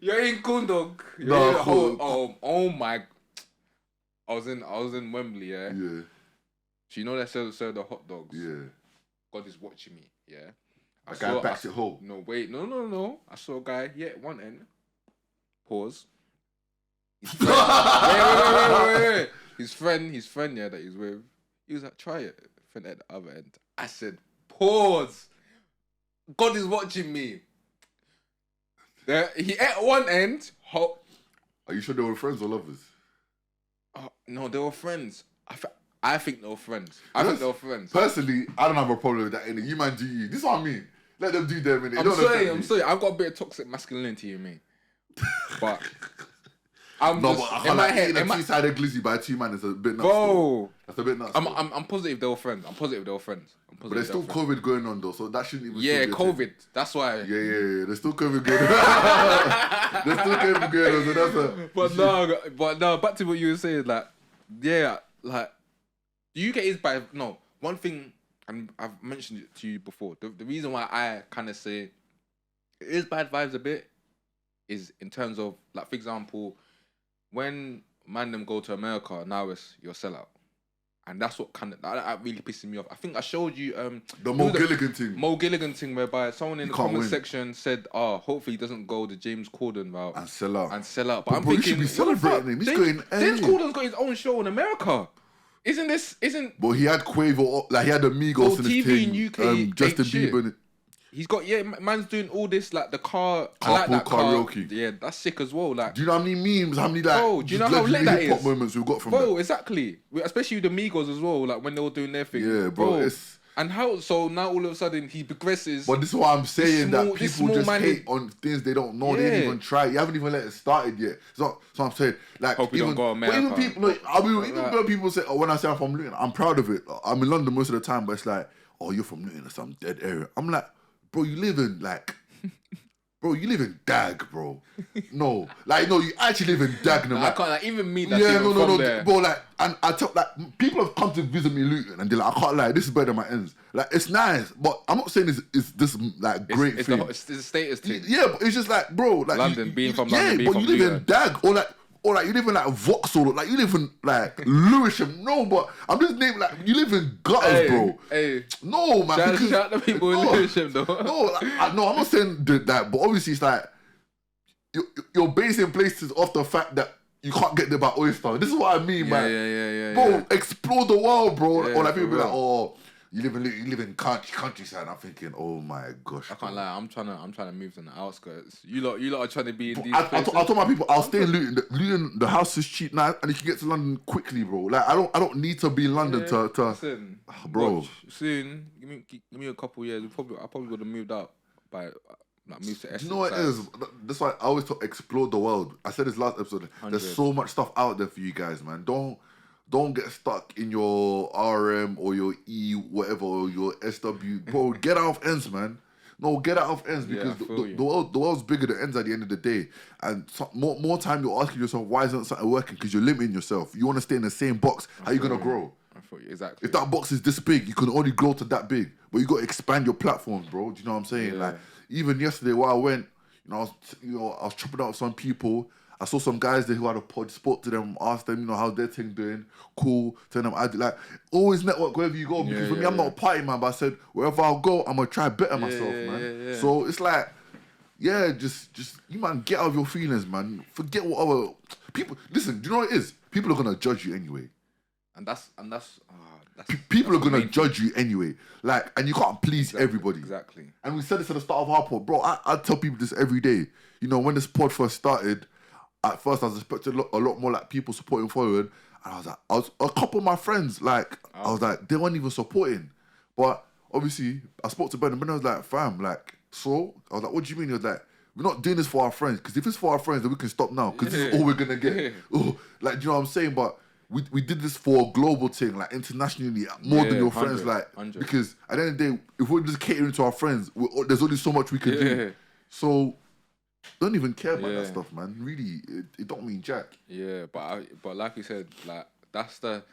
You're eating corn dog. No, oh my. I was in Wembley, yeah. Yeah. So you know they serve the hot dogs. Yeah. God is watching me, yeah. A guy backs it home. No, wait, no. I saw a guy, one end. Pause. Wait. His friend, that he's with, he was like, try it. Friend at the other end. I said, pause. God is watching me. He ate one end. Are you sure they were friends or lovers? No, they were friends. I think they were friends. I think they were friends. Personally, I don't have a problem with that. Innit? You man do you. This is what I mean. Let them do their minute. I'm sorry. I've got a bit of toxic masculinity in me. But I'm in my head. A two-sided glizzy by two man is a bit nuts. Bro, that's a bit nuts. I'm positive they were friends. But there's still COVID going on though, so that shouldn't even. Yeah, COVID. That's why. Yeah. There's still COVID going on. But no. Back to what you were saying, like, yeah, like the UK is by one thing, and I've mentioned it to you before. The reason why I kind of say it is bad vibes a bit is in terms of, like, for example, when man them go to America, now it's your sellout. And that's what kind of that really pisses me off. I think I showed you the Mo Gilligan thing. Mo Gilligan thing, whereby someone in the comment section said, hopefully he doesn't go the James Corden route and sell out. But I'm thinking, he should be celebrating him. He's going. James Corden's got his own show in America. Isn't? But he had Quavo, like he had the Migos in his TV thing. in UK, Justin Bieber. He's got man's doing all this like the car. I Carpool like that karaoke. Yeah, that's sick as well. Like, do you know how many memes? How many like? Bro, do you know how lit that hip hop is? moments we've got from bro, that? Exactly. Especially with the Migos as well. Like when they were doing their thing. Yeah, bro. It's... And how? So now all of a sudden he progresses. But this is what I'm saying, that people just hate on things they don't know. They didn't even try. You haven't even let it started yet. So I'm saying, like, hope you don't go America. Even people, like, even when people say, when I say I'm from Luton, I'm proud of it. I'm in London most of the time, but it's like, oh, you're from Luton or some dead area. I'm like, bro, you live in like. Bro, you live in Dag, bro. No, like, no, you actually live in Dagenham. I can't, like, even me. That's there. Bro, like, and I tell, like, people have come to visit me Luton, and they're like, I can't lie, this is better than my ends. Like, it's nice, but I'm not saying it's this like great thing. It's a status thing. Yeah, but it's just like, bro, like London, being from London, but you live in Dag, or like you live in like Vauxhall, like you live in like Lewisham. No, but I'm just naming, like, you live in gutters, bro. No, man. Shout the people in Lewisham, though. No, I'm not saying that, but obviously it's like you're basing places off the fact that you can't get there by oyster. This is what I mean, man. Yeah. Bro, explore the world, bro. Or like people be like, oh, you live in countryside. I'm thinking, oh my gosh. I can't lie. I'm trying to move to the outskirts. You lot are trying to be in these I told my people I'll stay in Luton. Luton, the house is cheap now, and you can get to London quickly, bro. Like I don't need to be in London to listen, bro. Watch, soon, give me a couple years. I probably would have moved out by. Like, move to Essex. You know what it is? That's why I always talk explore the world. I said this last episode. 100. There's so much stuff out there for you guys, man. Don't get stuck in your RM or your E whatever or your SW. Bro, get out of ends, man. No, get out of ends, because the world's bigger than ends at the end of the day. And more time you're asking yourself, why isn't something working? Because you're limiting yourself. You want to stay in the same box. How are you gonna grow? Exactly. If that box is this big, you can only grow to that big. But you got to expand your platforms, bro. Do you know what I'm saying? Like, even yesterday while I went, I was chopping out with some people. I saw some guys there who had a pod, spoke to them, asked them, how their thing doing. Cool. Tell them, always network wherever you go. Because for me, I'm not a party man, but I said, wherever I'll go, I'm going to try better myself, man. Yeah. So it's like, just you, man, get out of your feelings, man. Forget what other people, listen, do you know what it is? People are going to judge you anyway. And that's people are gonna judge you anyway, like, and you can't please everybody. Exactly. And we said this at the start of our pod, bro. I tell people this every day. When this pod first started, at first I was expecting a lot more like people supporting forward, and I was a couple of my friends, like, I was like, they weren't even supporting. But obviously, I spoke to Ben, and Ben was like, fam, like, so I was like, what do you mean? He was like, we're not doing this for our friends, because if it's for our friends, then we can stop now, because this is all we're gonna get. Like, do you know what I'm saying? But we did this for a global thing, like internationally, more than your friends, like, 100. Because at the end of the day, if we're just catering to our friends, there's only so much we can do. So don't even care about that stuff, man. Really, it don't mean jack. Yeah, but like you said, like that's what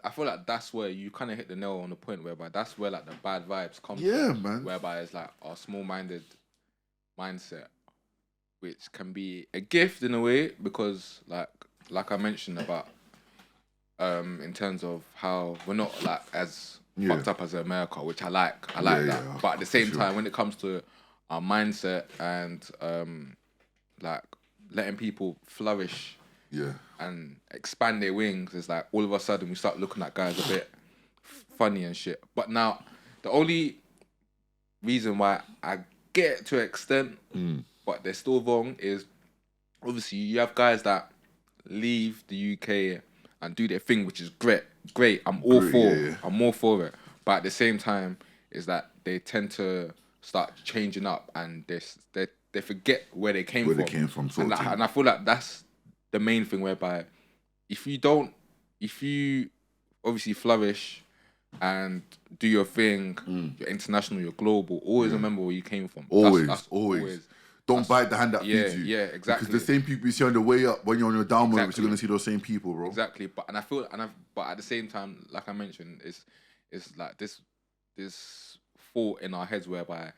I feel like that's where you kind of hit the nail on the point, whereby that's where like the bad vibes come from. Yeah, man. Whereby it's like our small-minded mindset, which can be a gift in a way, because like I mentioned about. In terms of how we're not like as fucked up as America, which I like that. Yeah, but at the same time, when it comes to our mindset and like letting people flourish, and expand their wings, it's like all of a sudden we start looking at guys a bit funny and shit. But now the only reason why I get it to an extent, but they're still wrong, is obviously you have guys that leave the UK and do their thing, which is great. I'm all for it. But at the same time, is that they tend to start changing up, and they forget where they came from. And I feel like that's the main thing, whereby if you obviously flourish and do your thing, you're international, you're global, always remember where you came from. Always. Don't bite the hand that feeds you. Yeah, exactly. Because the same people you see on the way up, when you're on your down moments, you're gonna see those same people, bro. Exactly. But at the same time, like I mentioned, it's like this thought in our heads whereby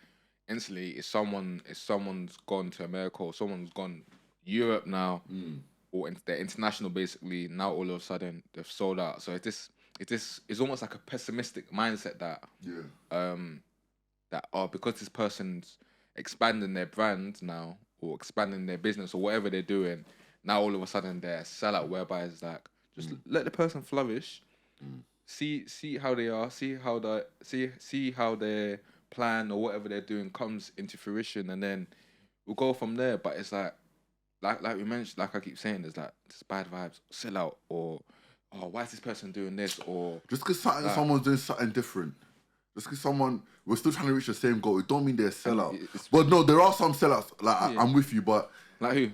instantly if someone's gone to America or someone's gone Europe now, or they're international basically, now all of a sudden they've sold out. So it's almost like a pessimistic mindset that because this person's expanding their brand now, or expanding their business, or whatever they're doing, now all of a sudden they're a sellout, whereby it's like, just let the person flourish, see how they are, see how their plan or whatever they're doing comes into fruition, and then we'll go from there. But it's like we mentioned, like I keep saying, there's like this bad vibes, sell out, or why is this person doing this, or just because someone's doing something different. Just because we're still trying to reach the same goal, it don't mean they're a sellout. But no, there are some sellouts. Like I'm with you, but like who?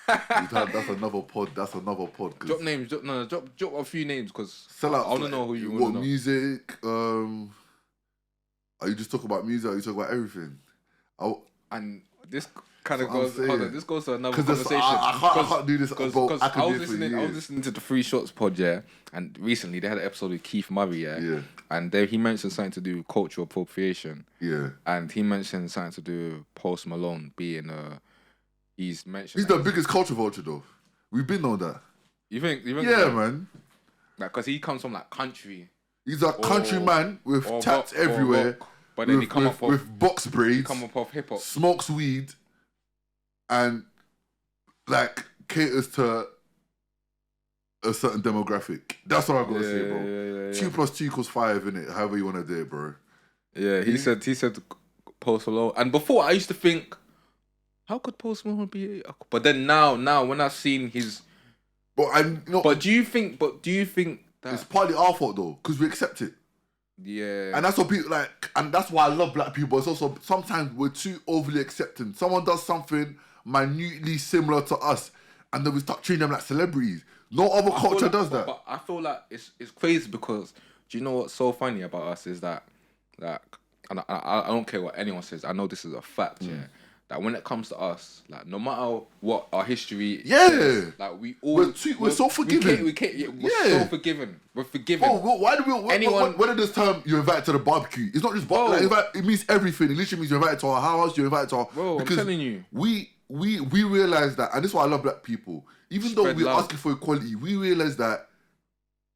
That's another pod. Drop names. Drop a few names because sellouts. I want to know who you want to know. What music? Are you just talking about music? Or are you talking about everything? And this kind of goes. Hold on, this goes to another conversation. I can't do this. Because I was listening to the Free Shots pod, yeah, and recently they had an episode with Keith Murray, yeah, and he mentioned something to do with cultural appropriation, yeah, and he mentioned something to do with Post Malone being He's the biggest culture vulture though. We've been on that. You think? Yeah, man. Like, cause he comes from like country. He's a country man with tats everywhere. But then he come up with box braids. He come up off hip hop. Smokes weed, and like caters to a certain demographic. That's what I'm gonna say, bro. Yeah. 2 + 2 = 5, innit? However you wanna do it, bro. Yeah, he said Post Malone, and before I used to think, how could Post Malone be? But then now when I've seen his, But do you think that it's partly our fault though, because we accept it. Yeah. And that's what people like, and that's why I love black people. It's also sometimes we're too overly accepting. Someone does something minutely similar to us, and then we start treating them like celebrities. No other culture does that. But I feel like it's crazy because do you know what's so funny about us is that, like, and I don't care what anyone says. I know this is a fact, yeah. That when it comes to us, like, no matter what our history is, like, we're so forgiving. We're so forgiving. We're forgiving. Oh, why do we? When did this term you're invited to the barbecue? It's not just barbecue. Like, it means everything. It literally means you're invited to our house. You're invited to our. Bro, I'm telling you. We realize that, and this is why I love black people. Even though we're asking for equality, we realize that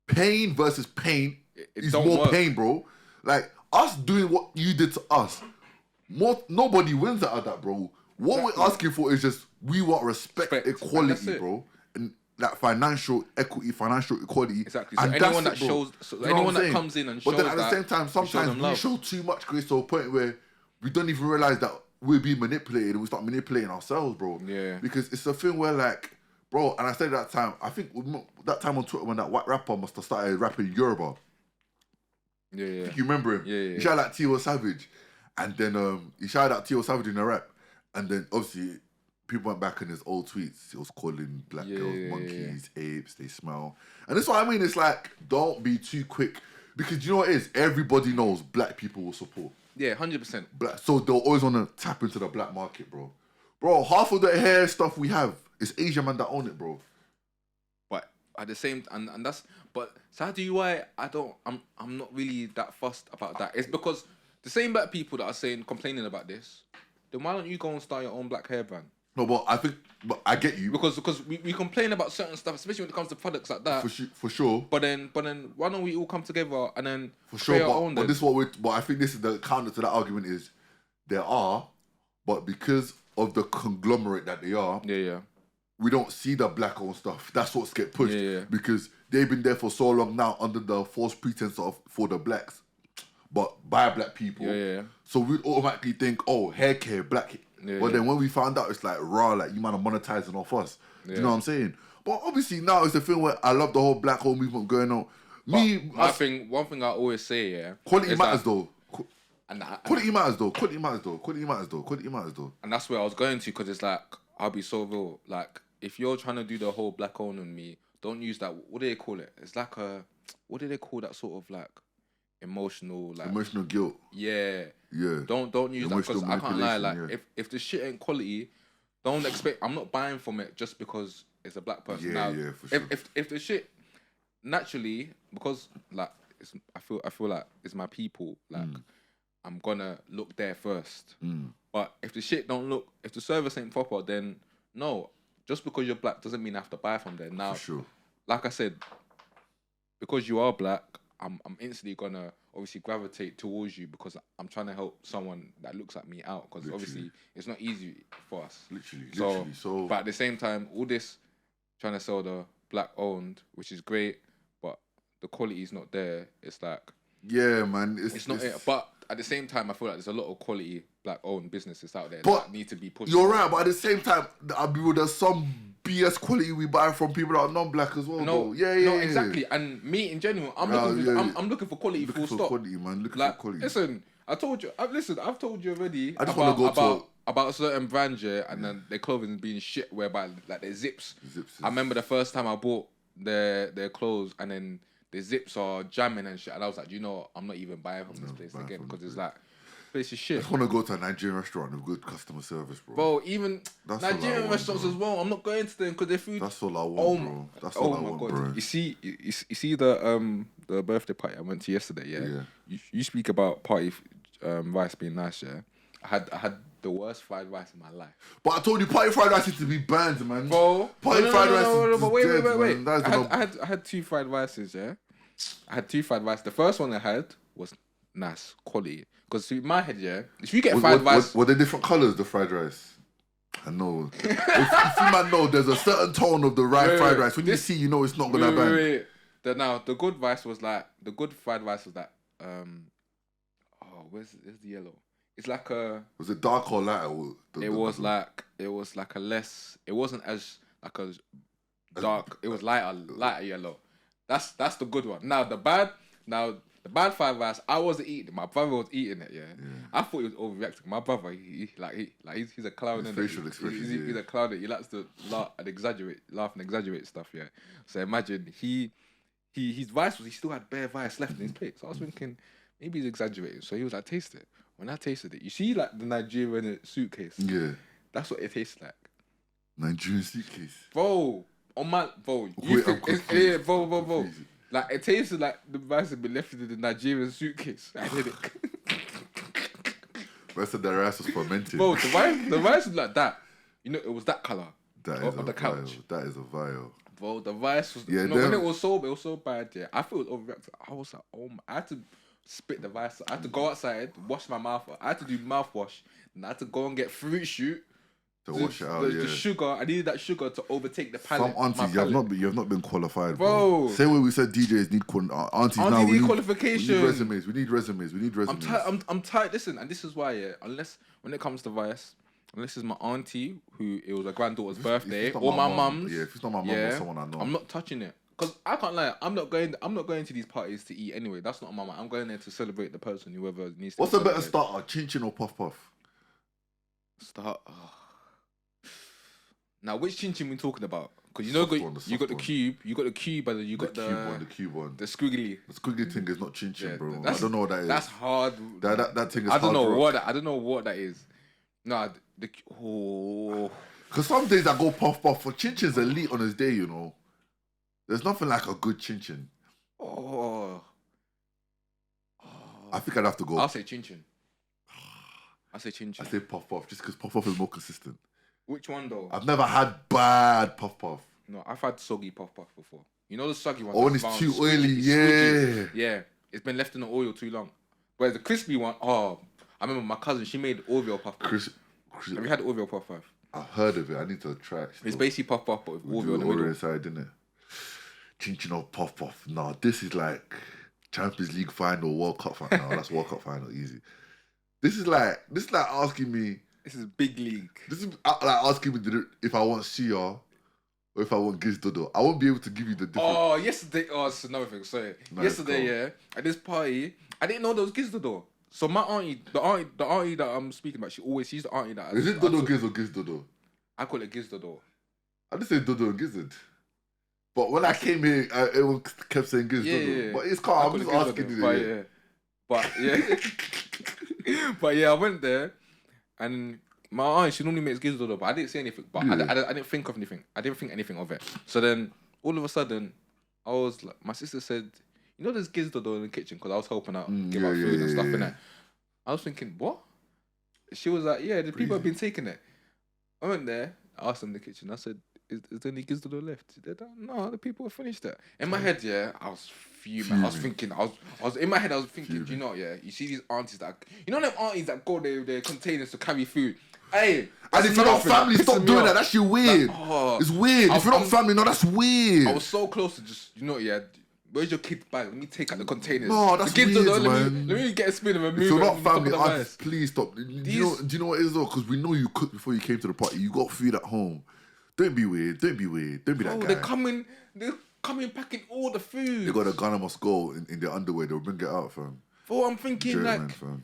pain versus pain is more pain, bro. Like, us doing what you did to us. Nobody wins out of that, bro. What we're asking for is just we want respect. Equality, bro, and that financial equity, financial equality. Exactly. So anyone that shows, anyone that comes in and shows, but then at the same time, sometimes we show too much grace to a point where we don't even realize that we're being manipulated, and we start manipulating ourselves, bro. Yeah. Because it's a thing where, like, bro, and I said that time. I think that time on Twitter when that white rapper must have started rapping Yoruba. Yeah. I think you remember him. Yeah. He shouted out T.O. Savage. And then he shouted out T.O. Savage in a rap. And then obviously people went back in his old tweets. He was calling black girls monkeys, apes, they smell. And that's what I mean. It's like, don't be too quick. Because you know what it is? Everybody knows black people will support. Yeah, 100%. So they'll always want to tap into the black market, bro. Bro, half of the hair stuff we have is Asian man that own it, bro. But at the same time, and that's, but so how do you why I'm not really that fussed about that. It's because the same black people that are complaining about this, then why don't you go and start your own black hair brand? No, but I get you. Because we complain about certain stuff, especially when it comes to products like that. For sure. But then why don't we all come together and then for sure? But this is but I think this is the counter to that argument is there are, but because of the conglomerate that they are, we don't see the black owned stuff. That's what's get pushed because they've been there for so long now under the false pretense of for the blacks. But by black people, so we'd automatically think, oh, hair care, black hair. But then when we found out, it's like, raw, like, you man are monetizing off us. Do you know what I'm saying? But obviously now it's the thing where I love the whole black hole movement going on. One thing I always say, quality matters though. Quality matters though. And that's where I was going to, because it's like, I'll be so real. Like, if you're trying to do the whole black owned on me, don't use that. What do they call it? It's like what do they call that sort of like emotional guilt? Yeah. Don't use that, because I can't lie. Like, if the shit ain't quality, don't expect. I'm not buying from it just because it's a black person. For sure. If the shit naturally, because like I feel like it's my people. Like I'm gonna look there first. But if the shit don't look, if the service ain't proper, then no. Just because you're black doesn't mean I have to buy from there. Now, for sure. Like I said, because you are black, I'm instantly gonna obviously gravitate towards you because I'm trying to help someone that looks like me out, because obviously it's not easy for us. Literally. So, but at the same time, all this trying to sell the black owned, which is great, but the quality is not there. It's like Yeah, man. It's not it. But at the same time, I feel like there's a lot of quality black-owned businesses out there but that need to be pushed. You're right, but at the same time, there's some BS quality we buy from people that are non-black as well. No, though. Yeah, exactly. And me in general, I'm looking for quality. Looking Full for stop. quality, man. Looking like, for quality. Listen, I've told you already. I just want to go about certain brands, and then their clothing being shit. Whereby like their zips. I remember the first time I bought their clothes, and then the zips are jamming and shit, and I was like, you know what? I'm not even buying from this place again because it's like. Place is shit. I just want to go to a Nigerian restaurant with good customer service, bro. Bro, even Nigerian restaurants as well. I'm not going to them because their food. That's all I want, bro. That's all I want, bro. You see the birthday party I went to yesterday. Yeah. You speak about party rice being nice. Yeah. I had the worst fried rice in my life. But I told you, party fried rice is to be banned, man. Bro, party fried rice is wait. I had 2 fried rices. Yeah. I had 2 fried rice. The first one I had was nice quality. Because in my head, if you get fried rice... Were they different colours, the fried rice? I know. if you man know, there's a certain tone of the fried rice. When you see, you know it's not going to bang. Now, the good rice was like... The good fried rice was like... where's the yellow? It's like a... Was it dark or lighter? It was like a less... It wasn't as like a dark... It was lighter yellow. That's the good one. Now, the bad fried rice, I wasn't eating it. My brother was eating it. Yeah. I thought he was overreacting. My brother, he's a clown. His facial expression. He's a clown. He likes to laugh and exaggerate stuff. Yeah. So imagine his rice he still had bare rice left in his plate. So I was thinking maybe he's exaggerating. So he was like, taste it. When I tasted it, you see like the Nigerian suitcase. Yeah. That's what it tastes like. Nigerian suitcase. Bro, bro. Like, it tasted like the rice had been left in the Nigerian suitcase. I did it. Rest of the rice was fermented. Bro, the rice was like that. You know, it was that colour. On the couch. That is a vial. Bro, the rice was... when it was so bad, I feel it was overreacted. I was like, I had to spit the rice. I had to go outside, wash my mouth. I had to do mouthwash. And I had to go and get fruit shoot. To wash it out, the sugar, I needed that sugar to overtake the palate. Some aunties, you have not been qualified, bro. Same way we said DJs need aunties now. We need qualifications. We need resumes. I'm tired. Listen, and this is why, unless when it comes to vice, unless it's my auntie who it was her granddaughter's birthday or my mum's. Yeah, if it's not my mum or someone I know, I'm not touching it. Cause I can't lie, I'm not going to these parties to eat anyway. That's not on my mind. I'm going there to celebrate the person, whoever needs to. What's a better starter, chin chin or puff puff? Now, which chin chin we talking about? Because you got the cube, and then you got the cube one. The squiggly. The squiggly thing is not chin chin, bro. I don't know what that is. That's hard. That thing is I don't know what that is. Nah, because some days I go puff puff. For chin chin's elite on his day, you know. There's nothing like a good chin chin. I think I'd have to go. I'll say chin chin. I say puff puff just because puff puff is more consistent. Which one though? I've never had bad puff puff. No, I've had soggy puff puff before. You know the soggy one? Oh, when it's too oily, yeah. Yeah, it's been left in the oil too long. Whereas the crispy one, I remember my cousin, she made Oreo puff puff. Have you had Oreo puff puff? I've heard of it. I need to try it. It's basically puff puff, but with Oreo in the middle. Inside, didn't it? Chin chin or puff puff. Nah, this is like Champions League final, World Cup final. No, that's World Cup final, easy. This is like asking me. This is big league. This is like asking me if I want Shia or if I want Giz Dodo. I won't be able to give you the difference. Yesterday. It's another thing. Sorry. Yesterday, at this party, I didn't know there was Giz Dodo. So my auntie, the auntie that I'm speaking about, she's the auntie that. Is it Dodo Giz or Giz Dodo? I call it Giz Dodo. I didn't say Dodo and Gizzard. But when I came here, everyone kept saying Giz Dodo. Yeah. But it's calm. I'm just asking you. But I went there. And my aunt, she normally makes Giz Dodo, but I didn't say anything. But I didn't think of anything. I didn't think anything of it. So then, all of a sudden, I was like, my sister said, you know there's Giz Dodo in the kitchen? Because I was helping out, give out food and stuff in there. I was thinking, what? She was like, yeah, the people have been taking it. I went there, I asked them in the kitchen, I said, is there any Giz Dodo left? They don't, no, the people have finished it. In my head, I was fuming. I was thinking, I was in my head, I was thinking, do you know, you see these aunties that, you know them aunties that go their containers to carry food. Hey, and if you're not family, stop doing that. That's shit weird. It's weird. If you're not family, no, that's weird. I was so close to just, Where's your kid's bag? Let me take out the containers. No, that's the kids weird, man. Let me get a spoon and a move. If you're not family, please stop. Do you know what it is though? Because we know you cooked before you came to the party. You got food at home. Don't be weird. Don't be that guy. They're coming packing all the food. They got a Ghana must go in their underwear. They'll bring it out, fam. For I'm thinking, German, fam.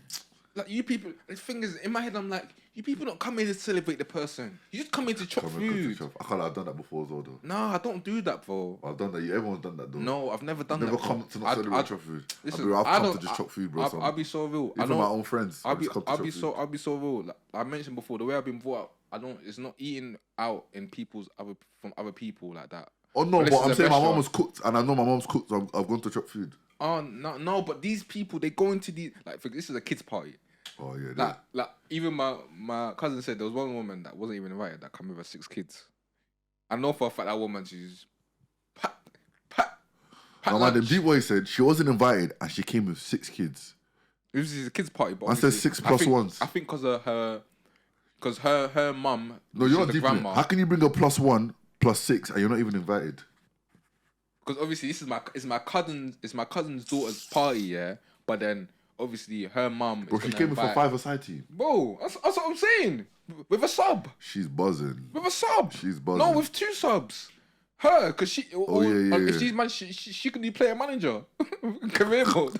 Like you people, the thing is, in my head, I'm like, you people don't come in to celebrate the person. You just come in to chop food. I can't lie, I've done that before as well, though. No, I don't do that, bro. I've done that. Everyone's done that, though. No, I've never done that. Never come to not celebrate chop food. Listen, I've come to just chop food, bro. I'll be so real. Even my own friends. I'll be so real. Like, I mentioned before, the way I've been brought up, it's not eating out in from other people like that. Oh no, but I'm saying my mom was cooked, and I know my mom's cooked. So I've gone to chop food. Oh no, but these people, they go into these this is a kids' party. Oh yeah. Like even my cousin said there was one woman that wasn't even invited that came with her 6 kids. I know for a fact that woman, she's pat. Now, man, the D-boy said she wasn't invited and she came with 6 kids. It was a kids' party, but I said 6 plus ones. I think because her mum. No, you're not deep in it. How can you bring a +1 +6 and you're not even invited? Because obviously this is my cousin's daughter's party, yeah. But then obviously her mum. Bro, she came with a 5-a-side team. Bro, that's what I'm saying. With a sub. She's buzzing. With a sub. She's buzzing. No, with 2 subs. Her, because she. Yeah. She's man. She could be player manager. Career mode.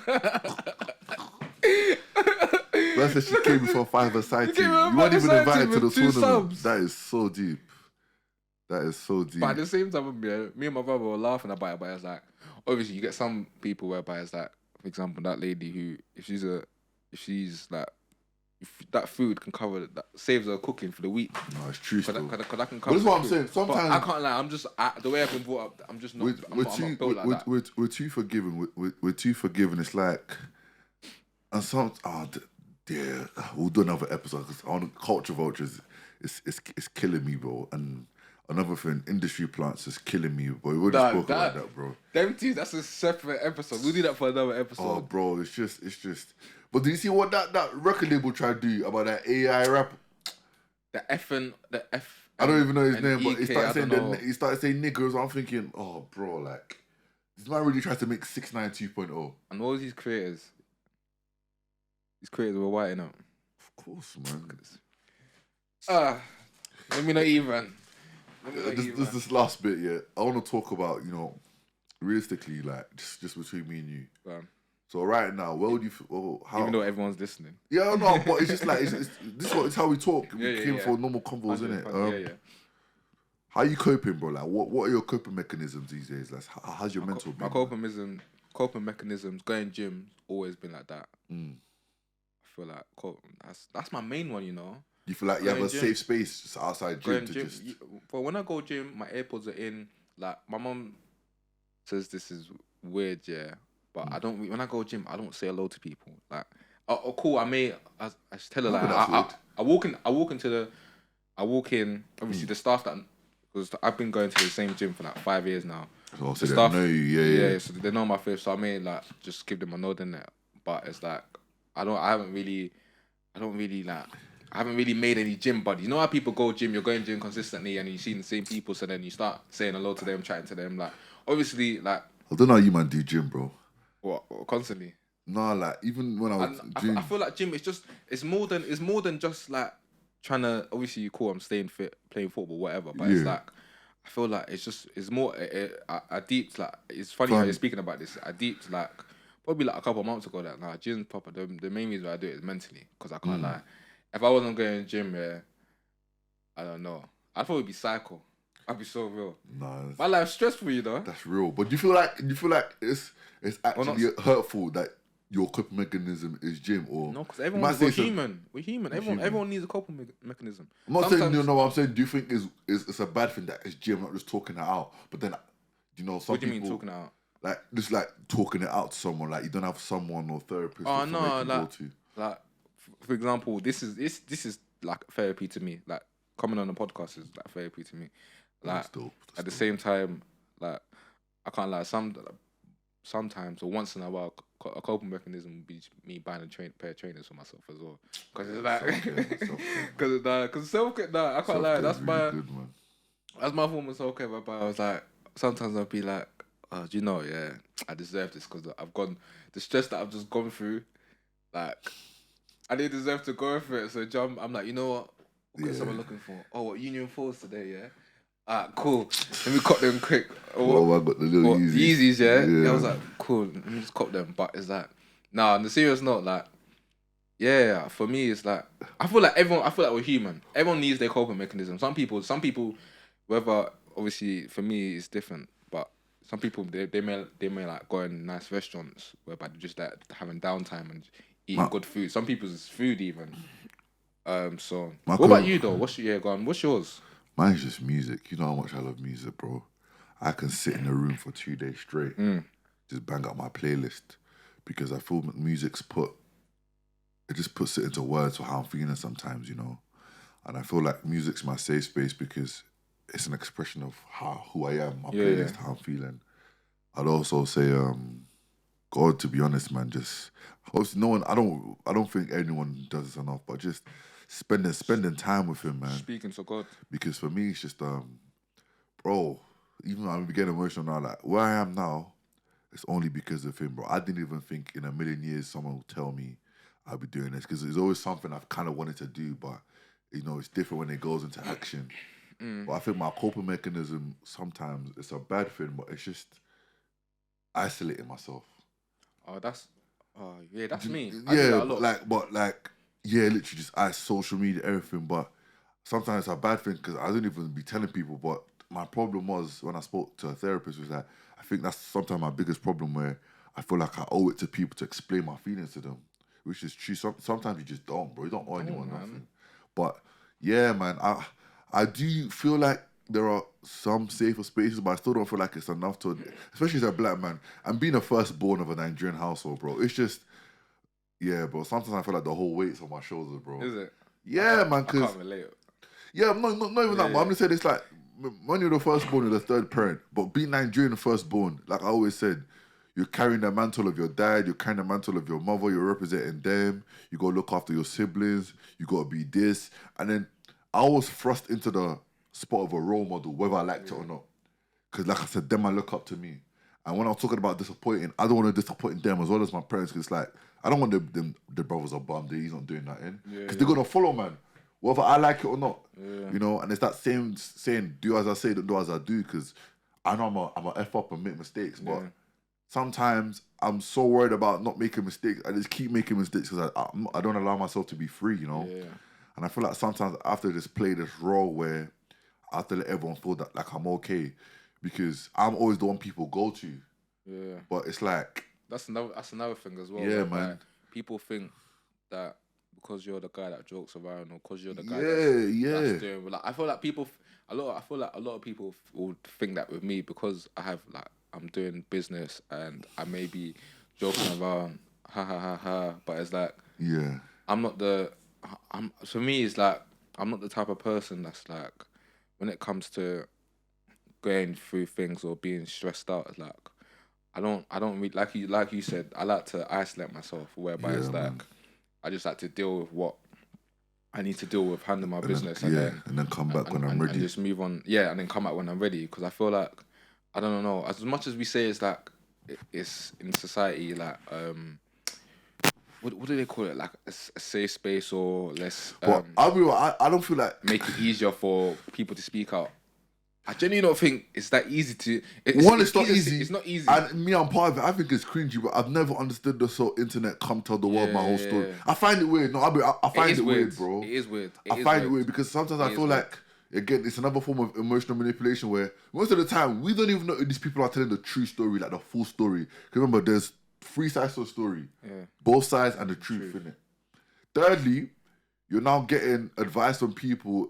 That's that she came with a 5-a-side team. You weren't even invited to the tournament. Subs. That is so deep. But at the same time, me and my brother were laughing about it, but it's like, obviously you get some people whereby it's like, for example, that lady who, if that food can cover, that saves her cooking for the week. No, it's true still. Cause I can cover. But that's what I'm saying. Sometimes but I can't lie. I'm just the way I've been brought up. I'm just not. I'm not built like that. We're too forgiving. We're too forgiving. It's like, and yeah, we'll do another episode because on culture vultures, it's killing me, bro. And another thing, industry plants is killing me, but we already spoke about that, bro. Them two, that's a separate episode. We'll do that for another episode. Oh, bro, it's just. But do you see what that record label tried to do about that AI rap? The F. I don't even know his name, but he started saying niggers. I'm thinking, oh, bro, like this man really tried to make 6ix9ine 2.0. And all these creators. These creators were whiting up. Of course, man. Let me not even. This last bit, yeah. I want to talk about, realistically, like just between me and you. So right now, where would you? How? Even though everyone's listening. Yeah, no, but it's just like it's how we talk. We came for normal convos, innit? How are you coping, bro? Like, what are your coping mechanisms these days? Like, how's your mental? My coping mechanisms. Going gym always been like that. I feel like that's my main one. You feel like you have a safe space just outside gym to just. But when I go gym, my AirPods are in. Like my mom says, this is weird, yeah. But I don't. When I go gym, I don't say hello to people. Like, cool. I just tell her like I walk in. Obviously, the staff because I've been going to the same gym for like 5 years now. Oh, so they know you, yeah. So they know my face. So I may like just give them a nod in there. But it's like I haven't really made any gym buddies. You know how people go gym, you're going gym consistently and you see the same people, so then you start saying hello to them, chatting to them. Like, obviously, like... I don't know how you man do gym, bro. What constantly? No, like, even when I was gym... I feel like gym, it's more than just, like, trying to... Obviously, you call I'm staying fit, playing football, whatever, but it's like... I feel like it's more... I deeped, like... It's funny how you're speaking about this. I deeped, like... Probably, like, a couple of months ago that, nah, gym's proper. The main reason why I do it is mentally, because I can't lie. If I wasn't going to the gym, I don't know. I'd probably be psycho. I'd be so real. No, my life's stressful, That's real. But do you feel like it's actually hurtful that your coping mechanism is gym, or no? Because we're human. We're human. Everyone needs a coping mechanism. I'm not saying what I'm saying. Do you think it's a bad thing that it's gym, not just talking it out? But then, some what do you people, mean talking it out? Like just like talking it out to someone. Like you don't have someone or therapist. Oh no, like for example, this is like therapy to me. Like coming on the podcast is like therapy to me. Like at the same time, like I can't lie. Sometimes or once in a while, a coping mechanism would be me buying a pair of trainers for myself as well. Because it's like, because self-care. Nah, I can't lie. That's my really good, that's my form of self-care. But I was like, sometimes I'll be like, do you know, yeah, I deserve this because I've gone the stress that I've just gone through. Like, I didn't deserve to go through it. So I'm like, you know what is someone looking for? Oh, what Union 4s today? Yeah. Alright, cool. Let me cop them quick. Oh, I got the little Yeezys, yeah. I was like, cool. Let me just cop them. But it's like, nah. On the serious note, like, yeah. For me, it's like I feel like we're human. Everyone needs their coping mechanism. Some people, whether obviously for me it's different, but some people they may like go in nice restaurants whereby they're just like having downtime and eating good food. Some people's food even. So what about you though? What's yours? Mine's just music. You know how much I love music, bro. I can sit in a room for 2 days straight, just bang out my playlist, because I feel it just puts it into words for how I'm feeling sometimes, you know. And I feel like music's my safe space because it's an expression of who I am, my playlist, how I'm feeling. I'd also say, God, to be honest, man, just obviously I don't think anyone does this enough, but just spending time with him, man. Speaking to God. Because for me, it's just bro, even though I'm getting emotional now, like where I am now, it's only because of him, bro. I didn't even think in a million years someone would tell me I'll be doing this, because it's always something I've kind of wanted to do, but you know, it's different when it goes into action. But I think my coping mechanism, sometimes it's a bad thing, but it's just isolating myself. That's me. Yeah, but literally just social media, everything. But sometimes it's a bad thing because I don't even be telling people. But my problem was when I spoke to a therapist was that I think that's sometimes my biggest problem, where I feel like I owe it to people to explain my feelings to them, which is true. Sometimes you just don't, bro. You don't owe anyone nothing. But yeah, man, I do feel like there are some safer spaces, but I still don't feel like it's enough to, especially as a black man. And being a firstborn of a Nigerian household, bro, it's just, yeah, bro. Sometimes I feel like the whole weight's on my shoulders, bro. Is it? Yeah, man, because... I can't relate. Yeah, not even that, but I'm just saying it's like, when you're the firstborn, you're the third parent. But being Nigerian firstborn, like I always said, you're carrying the mantle of your dad, you're carrying the mantle of your mother, you're representing them, you got to look after your siblings, you got to be this. And then I was thrust into the spot of a role model, whether I liked it or not. Because like I said, them I look up to me. And when I was talking about disappointing, I don't want to disappoint them as well as my parents, because it's like, I don't want the brothers are bummed that he's not doing nothing. Because they're going to follow, man, whether I like it or not. You know, and it's that same saying, do as I say, don't do as I do, because I know I'm a F up and make mistakes, but sometimes I'm so worried about not making mistakes. I just keep making mistakes because I don't allow myself to be free, you know? And I feel like sometimes I have to just play this role where I have to let everyone feel that like I'm okay, because I'm always the one people go to. Yeah. But it's like... That's another thing as well. Yeah, man. Like, people think that because you're the guy that jokes around, or because you're the guy that's doing... Like, I feel like a lot of people would think that with me, because I'm doing business and I may be joking around, but it's like... Yeah. For me, it's like, I'm not the type of person that's like, when it comes to going through things or being stressed out, it's like, I don't really, like you said, I like to isolate myself, whereby it's like, man, I just like to deal with what I need to deal with, handle my business, and then come back when I'm ready. And just move on, and then come back when I'm ready, because I feel like, I don't know, as much as we say it's like, it's in society, like, what do they call it? Like a safe space, or less... But I don't feel like... Make it easier for people to speak out. I genuinely don't think it's that easy to... It's not easy. It's not easy. And me, I'm part of it. I think it's cringy, but I've never understood this whole internet come tell the world my whole story. I find it weird. No, I find it weird, bro. It is weird. I find it weird because sometimes I feel like, again, it's another form of emotional manipulation where most of the time, we don't even know if these people are telling the true story, like the full story. Because remember, there's 3 sides to a story. Both sides and the truth, innit? Thirdly, you're now getting advice from people,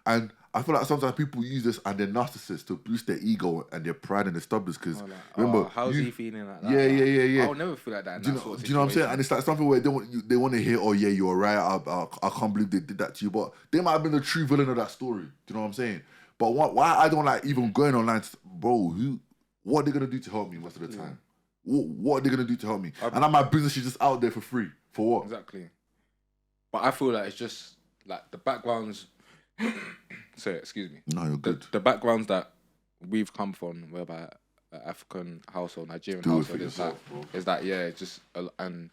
and I feel like sometimes people use this and they're narcissists to boost their ego and their pride and their stubbornness, because remember... how's he feeling like that? Yeah. I'll never feel like that in do that sort of situation. you know what I'm saying? And it's like something where they want to hear, you're right, I can't believe they did that to you, but they might have been the true villain of that story. Do you know what I'm saying? But why I don't like even going online, bro, what are they going to do to help me most of the time? What are they going to do to help me? And my business is just out there for free. For what? Exactly. But I feel like it's just like the backgrounds... Sorry, excuse me. No, you're good. The backgrounds that we've come from, whereby African household, Nigerian Do it household, for yourself, bro. it's that just and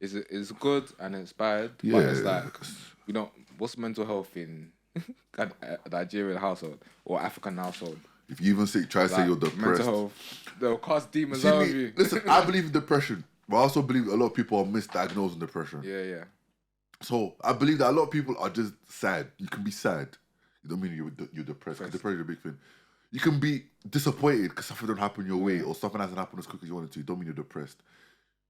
it's good and it's bad, Yeah. but it's like what's mental health in a Nigerian household or African household? If you even try to say you're depressed, mental health, they'll cast demons out of you. Listen, I believe in depression, but I also believe a lot of people are misdiagnosing depression. Yeah. So I believe that a lot of people are just sad. You can be sad. You don't mean you're depressed. Depression is a big thing. You can be disappointed because something don't happen your way or something hasn't happened as quick as you wanted to. Don't mean you're depressed.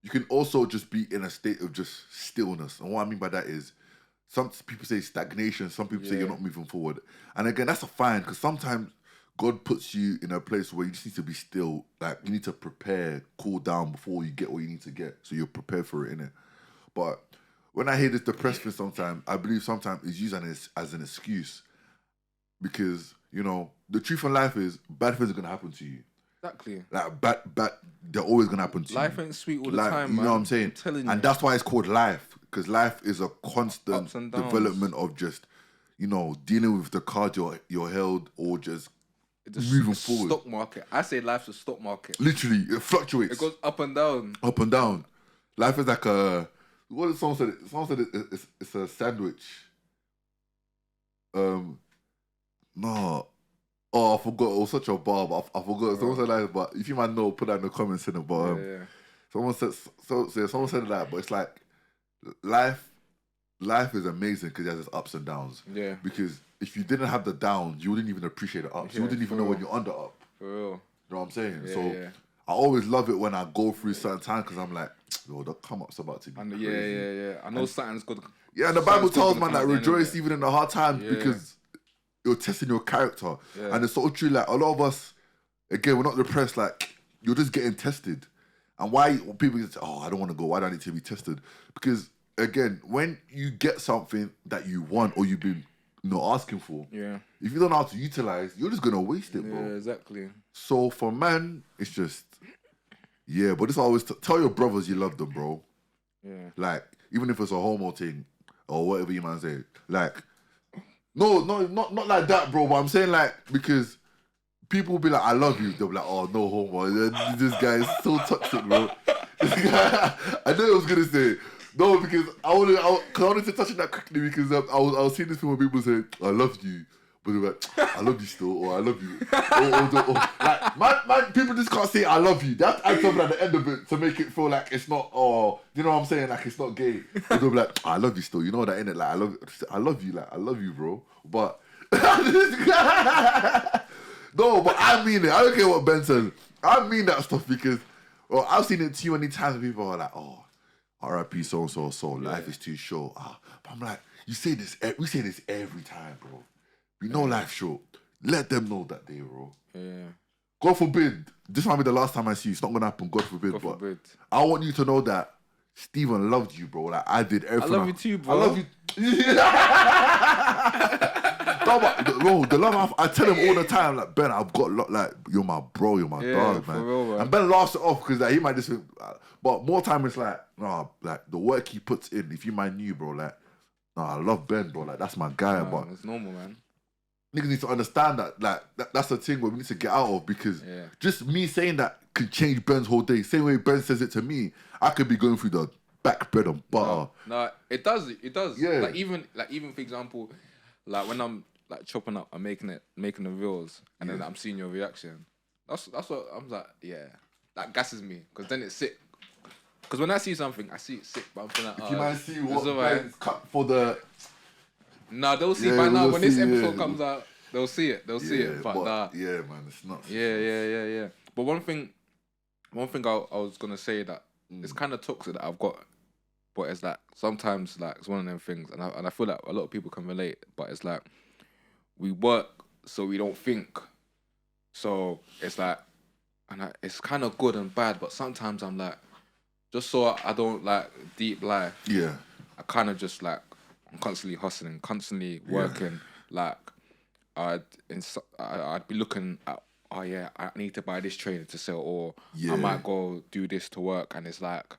You can also just be in a state of just stillness. And what I mean by that is some people say stagnation. Some people say you're not moving forward. And again, that's a fine because sometimes God puts you in a place where you just need to be still. Like you need to prepare, cool down before you get what you need to get. So you're prepared for it, innit? But when I hear this depressed thing sometimes, I believe sometimes it's used as an excuse. Because, the truth in life is bad things are going to happen to you. Exactly. Like, bad, they're always going to happen to you. Life ain't sweet all the time, man. You know what I'm saying? I'm telling you. And that's why it's called life. Because life is a constant development of just, dealing with the cards you're held or just moving forward. Stock market. I say life's a stock market. Literally, it fluctuates. It goes up and down. Up and down. Life is like what did someone said? Someone said it's a sandwich. No. Oh, I forgot. It was such a bar, but I forgot. Someone said that, but if you might know, put that in the comments in the bar. Yeah. Someone said that, but it's like life is amazing because it has its ups and downs. Yeah. Because if you didn't have the downs, you wouldn't even appreciate the ups. You wouldn't even know when you're under up. For real. You know what I'm saying? Yeah, so yeah. I always love it when I go through certain times because I'm like, yo, the come up's about to be crazy. Yeah. I know something's good. Yeah, and the Bible tells man that rejoice even in the hard times because you're testing your character. Yeah. And it's so true, like a lot of us, again, we're not depressed, like you're just getting tested. And why people say, I don't want to go, why do I need to be tested? Because again, when you get something that you want or you've been asking for, if you don't know how to utilize, you're just gonna waste it, bro. Yeah, exactly. So for man, it's just but this always tell your brothers you love them, bro. Yeah. Like, even if it's a homo thing or whatever you man say. Like, no, not like that, bro. But I'm saying like because people will be like, I love you. They'll be like, oh no homo. This guy is so toxic, bro. This guy, I know I was gonna say no because I wanted to touch on that quickly because I was seeing this thing where people say, I love you. But they're like, I love you still, or I love you. or like, people just can't say I love you. They have to add something at the end of it to make it feel like it's not, you know what I'm saying? Like it's not gay. But they'll be like, I love you still. You know that, innit? Like, I love you, like, I love you, bro. But, no, but I mean it. I don't care what Ben says. I mean that stuff because, I've seen it too many times where people are like, RIP so, life is too short. But I'm like, we say this every time, bro. We know life's short. Let them know that day, bro. Yeah. God forbid, this might be the last time I see you. It's not gonna happen. God forbid. God forbid. I want you to know that Stephen loved you, bro. Like I did everything. I love you too, bro. I love you. No, but, bro, the love I tell him all the time, like Ben, I've got like you're my bro, you're my dog, man. Real, man. And Ben laughs it off because like, he might just think, but more time it's like, like the work he puts in. If you might knew, bro, like, I love Ben, bro. Like that's my guy, but it's normal, man. Niggas need to understand that, like, that's the thing where we need to get out of because just me saying that can change Ben's whole day. Same way Ben says it to me, I could be going through the back bread and butter. No, it does. Yeah. Like even for example, like when I'm like chopping up and making the reels, and then I'm seeing your reaction. That's what I'm like. Yeah, that gasses me because then it's sick. Because when I see something, I see it sick, but I'm feeling like, if you might see what right. Ben's cut for the. No, they'll see by now. When this episode comes out, they'll see it. They'll see it. But yeah, man, it's not. Yeah. But one thing I was gonna say that it's kind of toxic that I've got, but it's like sometimes like it's one of them things, and I feel like a lot of people can relate. But it's like we work so we don't think. So it's like, it's kind of good and bad. But sometimes I'm like, just so I don't like deep life. Yeah. I kind of just like. I'm constantly hustling, constantly working. Like, I'd be looking at, I need to buy this trainer to sell, or I might go do this to work, and it's like,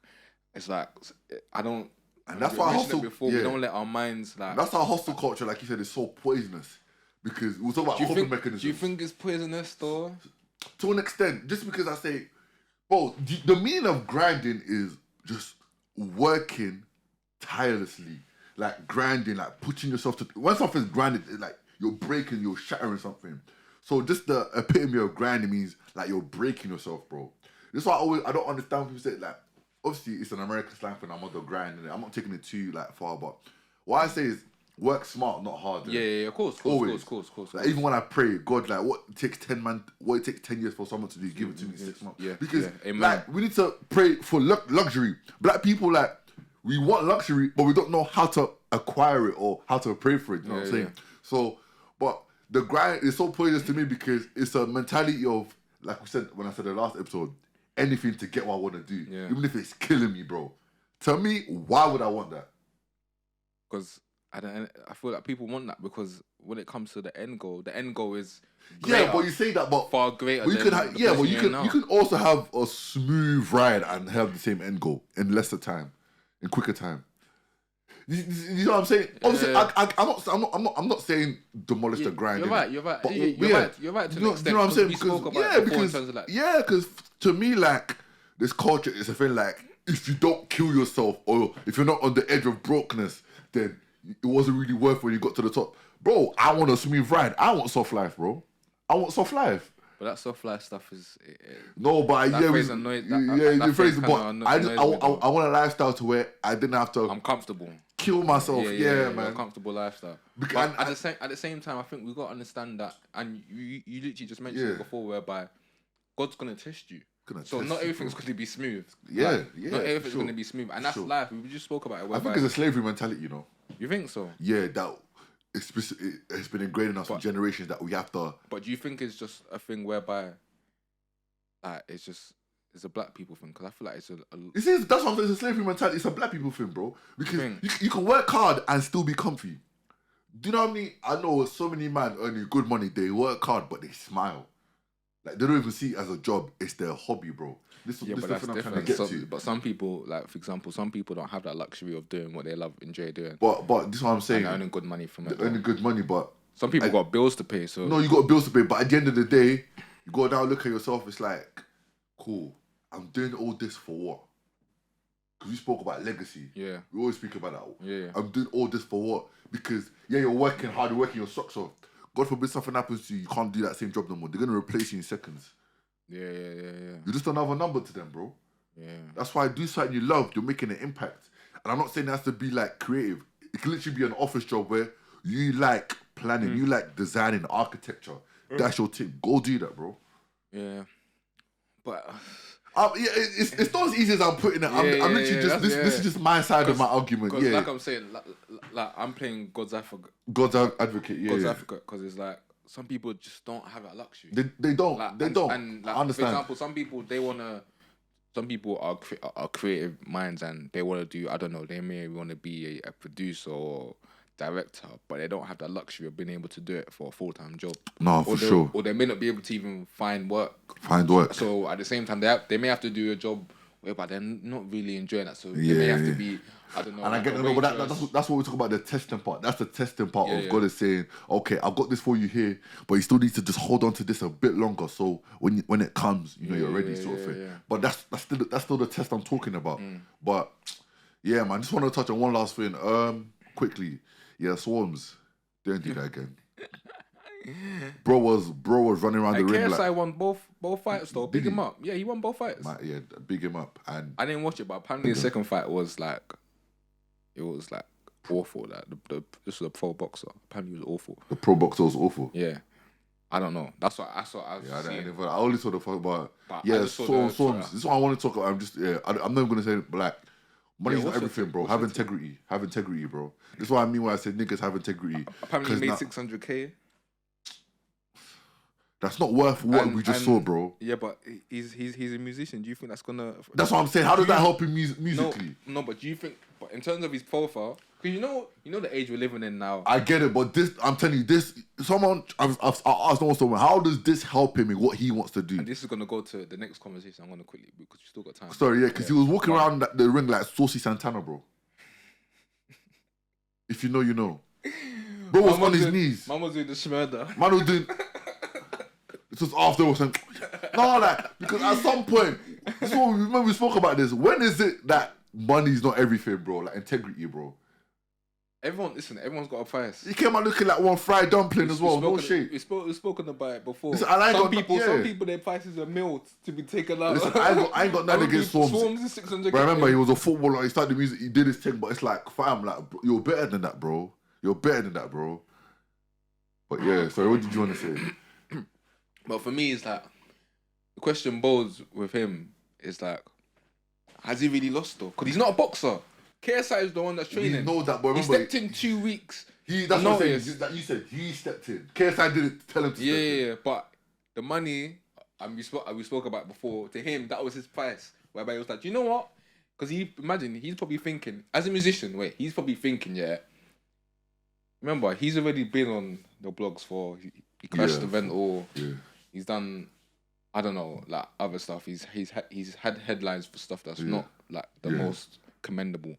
I don't. And that's why hustle. Before we don't let our minds like. That's how hustle culture, like you said, is so poisonous because we'll talk about coping mechanisms. Do you think it's poisonous though? to an extent, just because I say, bro, the meaning of grinding is just working tirelessly, like grinding, like pushing yourself to. When something's grinding, it's like you're breaking, you're shattering something. So just the epitome of grinding means like you're breaking yourself, bro. This is why I don't understand when people say like, obviously it's an American slang for I'm on the grind, and I'm not taking it too like far, but what I say is work smart, not hard. Yeah, of course. Like, even when I pray, God, like what it takes 10 years for someone to do, give it to me in 6 months. Yeah, because Amen. like we need to pray for luxury. Black people, like we want luxury, but we don't know how to acquire it or how to pray for it. You know what I'm saying? So, but the grind is so pointless to me because it's a mentality of, like we said when I said the last episode, anything to get what I want to do, even if it's killing me, bro. Tell me, why would I want that? Because I feel like people want that because when it comes to the end goal is greater, but you say that, but far greater. You can also have a smooth ride and have the same end goal in lesser time, in quicker time. You know what I'm saying? Obviously, I'm not saying demolish the grind. You're right. You're right to an extent. You know what I'm saying? We spoke about it before in terms of like, because to me, like this culture is a thing. Like if you don't kill yourself or if you're not on the edge of brokenness, then it wasn't really worth when you got to the top. Bro, I want a smooth ride. I want soft life, bro. I want soft life. But that soft life stuff is... No, but that phrase annoys... the phrase, but I want a lifestyle to where I didn't have to... I'm comfortable. Kill myself, man. A comfortable lifestyle. But at the same time, I think we've got to understand that, and you literally just mentioned it before, whereby God's going to test you. So not everything's going to be smooth. Not everything's going to be smooth. And that's life. We just spoke about it. I think it's a slavery mentality, you know. You think so? Yeah, that it's been ingrained in us for generations that we have to... But do you think it's just a thing whereby like it's a black people thing? Because I feel like that's what I'm saying. It's a slavery mentality. It's a black people thing, bro. Because you can work hard and still be comfy. Do you know what I mean? I know so many men earning good money. They work hard, but they smile. Like they don't even see it as a job. It's their hobby, bro. This is the thing I'm trying to get to. But some people, like for example, some people don't have that luxury of doing what they enjoy doing. But this is what I'm saying. And earning good money from it. Earning good money, but some people got bills to pay. So no, you got bills to pay. But at the end of the day, you go down, look at yourself. It's like, cool. I'm doing all this for what? Because we spoke about legacy. Yeah. We always speak about that. Yeah. I'm doing all this for what? Because you're working hard, you're working your socks off. God forbid something happens to you, you can't do that same job no more. They're gonna replace you in seconds. Yeah. You're just another number to them, bro. Yeah. That's why do something you love, you're making an impact. And I'm not saying it has to be like creative. It can literally be an office job where you like planning, you like designing, architecture. That's your thing. Go do that, bro. Yeah. But it's not as easy as I'm putting it. I'm literally just this is just my side of my argument. Yeah. Like I'm saying, like I'm playing God's advocate. God's advocate, God's advocate, because it's like some people just don't have that luxury. They don't. Like, they don't. And like, I understand. For example, some people are creative minds and they want to do, I don't know, they may want to be a producer or director, but they don't have the luxury of being able to do it for a full-time job. No, for sure. Or they may not be able to even find work. So at the same time, they may have to do a job whereby they're not really enjoying that. So they may have to be, I don't know. And I get it, but that's what we talk about, the testing part. That's the testing part of God is saying, okay, I've got this for you here, but you still need to just hold on to this a bit longer. So when it comes, you know, you're ready, sort of thing. Yeah. But that's still the test I'm talking about. But yeah, man, just want to touch on one last thing, quickly. Yeah, Swarmz, don't do that again. Bro was running around the ring. KSI won both fights though. Big him up. Yeah, he won both fights. Yeah, big him up. And I didn't watch it, but apparently the second fight was like, it was like awful. Like this was a pro boxer. Apparently it was awful. The pro boxer was awful. Yeah, I don't know. That's what I saw. I only saw the fuck about. Swarmz. This is what I want to talk about. I'm not gonna say black. Money's not everything, bro. Have integrity. Have integrity, bro. This is what I mean when I said niggas have integrity. Apparently he made 600K. That's not worth what we just saw, bro. Yeah, but he's a musician. Do you think that's gonna... That's what I'm saying. How does that help him musically? No, but do you think... But in terms of his profile... Because you know the age we're living in now. I get it, but this... I'm telling you, this... I've asked someone, how does this help him in what he wants to do? And this is going to go to the next conversation. I'm going to quickly... Because we still got time. Sorry, yeah, because he was walking around the ring like Saucy Santana, bro. If you know, you know. Bro was on his knees. Man was doing the schmurder. Man was doing... It's just after or something. No, like, because at some point, this is what we remember we spoke about this. When is it that money's not everything, bro? Like integrity, bro. Everyone's got a price. He came out looking like one fried dumpling as well. No shit. We've spoken about it before. Listen, some people, their prices are milled to be taken out. Listen, I ain't got nothing against Swarmz. Swarmz is 600. But I remember he was a footballer. He started music. He did his thing. But it's like, fam, like you're better than that, bro. You're better than that, bro. But yeah. So what did you want to say? But for me, it's like the question boils with him is like, has he really lost though? Because he's not a boxer. KSI is the one that's training. We know that, but remember, he stepped in 2 weeks. That's what I'm saying. That you said he stepped in. KSI didn't tell him to step in. Yeah, but the money, and we spoke about before, to him, that was his price. Whereby he was like, do you know what? Because he's probably thinking, as a musician, he's probably thinking, yeah. Remember, he's already been on the blogs for, he crashed the event or he's done, I don't know, like other stuff. He's had headlines for stuff that's not like the most commendable.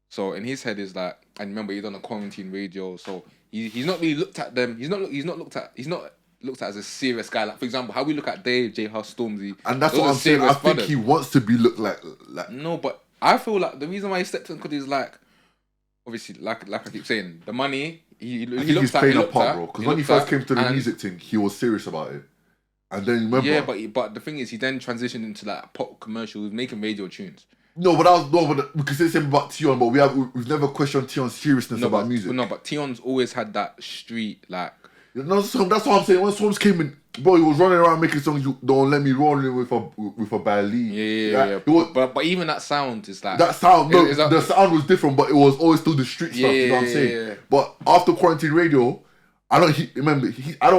So in his head is like, and remember he's on a quarantine radio, so he's not really looked at them. He's not looked at as a serious guy. Like for example, how we look at Dave, J House, Stormzy, and that's what I'm saying. I think he wants to be looked like. No, but I feel like the reason why he stepped in because he's like, obviously, like I keep saying, the money. He he's playing a part, bro. Because when he first came to the music thing, he was serious about it. And then remember, yeah, but the thing is, he then transitioned into like pop commercials, making radio tunes. No, but because it's about Tion, but we've never questioned Tion's seriousness about music. No, but Tion's always had that street like. No, that's what I'm saying. When Swarmz came in, bro, he was running around making songs. You don't let me roll in with a Bali. Yeah. But even that sound is like that sound. No, the sound was different, but it was always still the street stuff. You know what I'm saying? Yeah. But after quarantine radio, I don't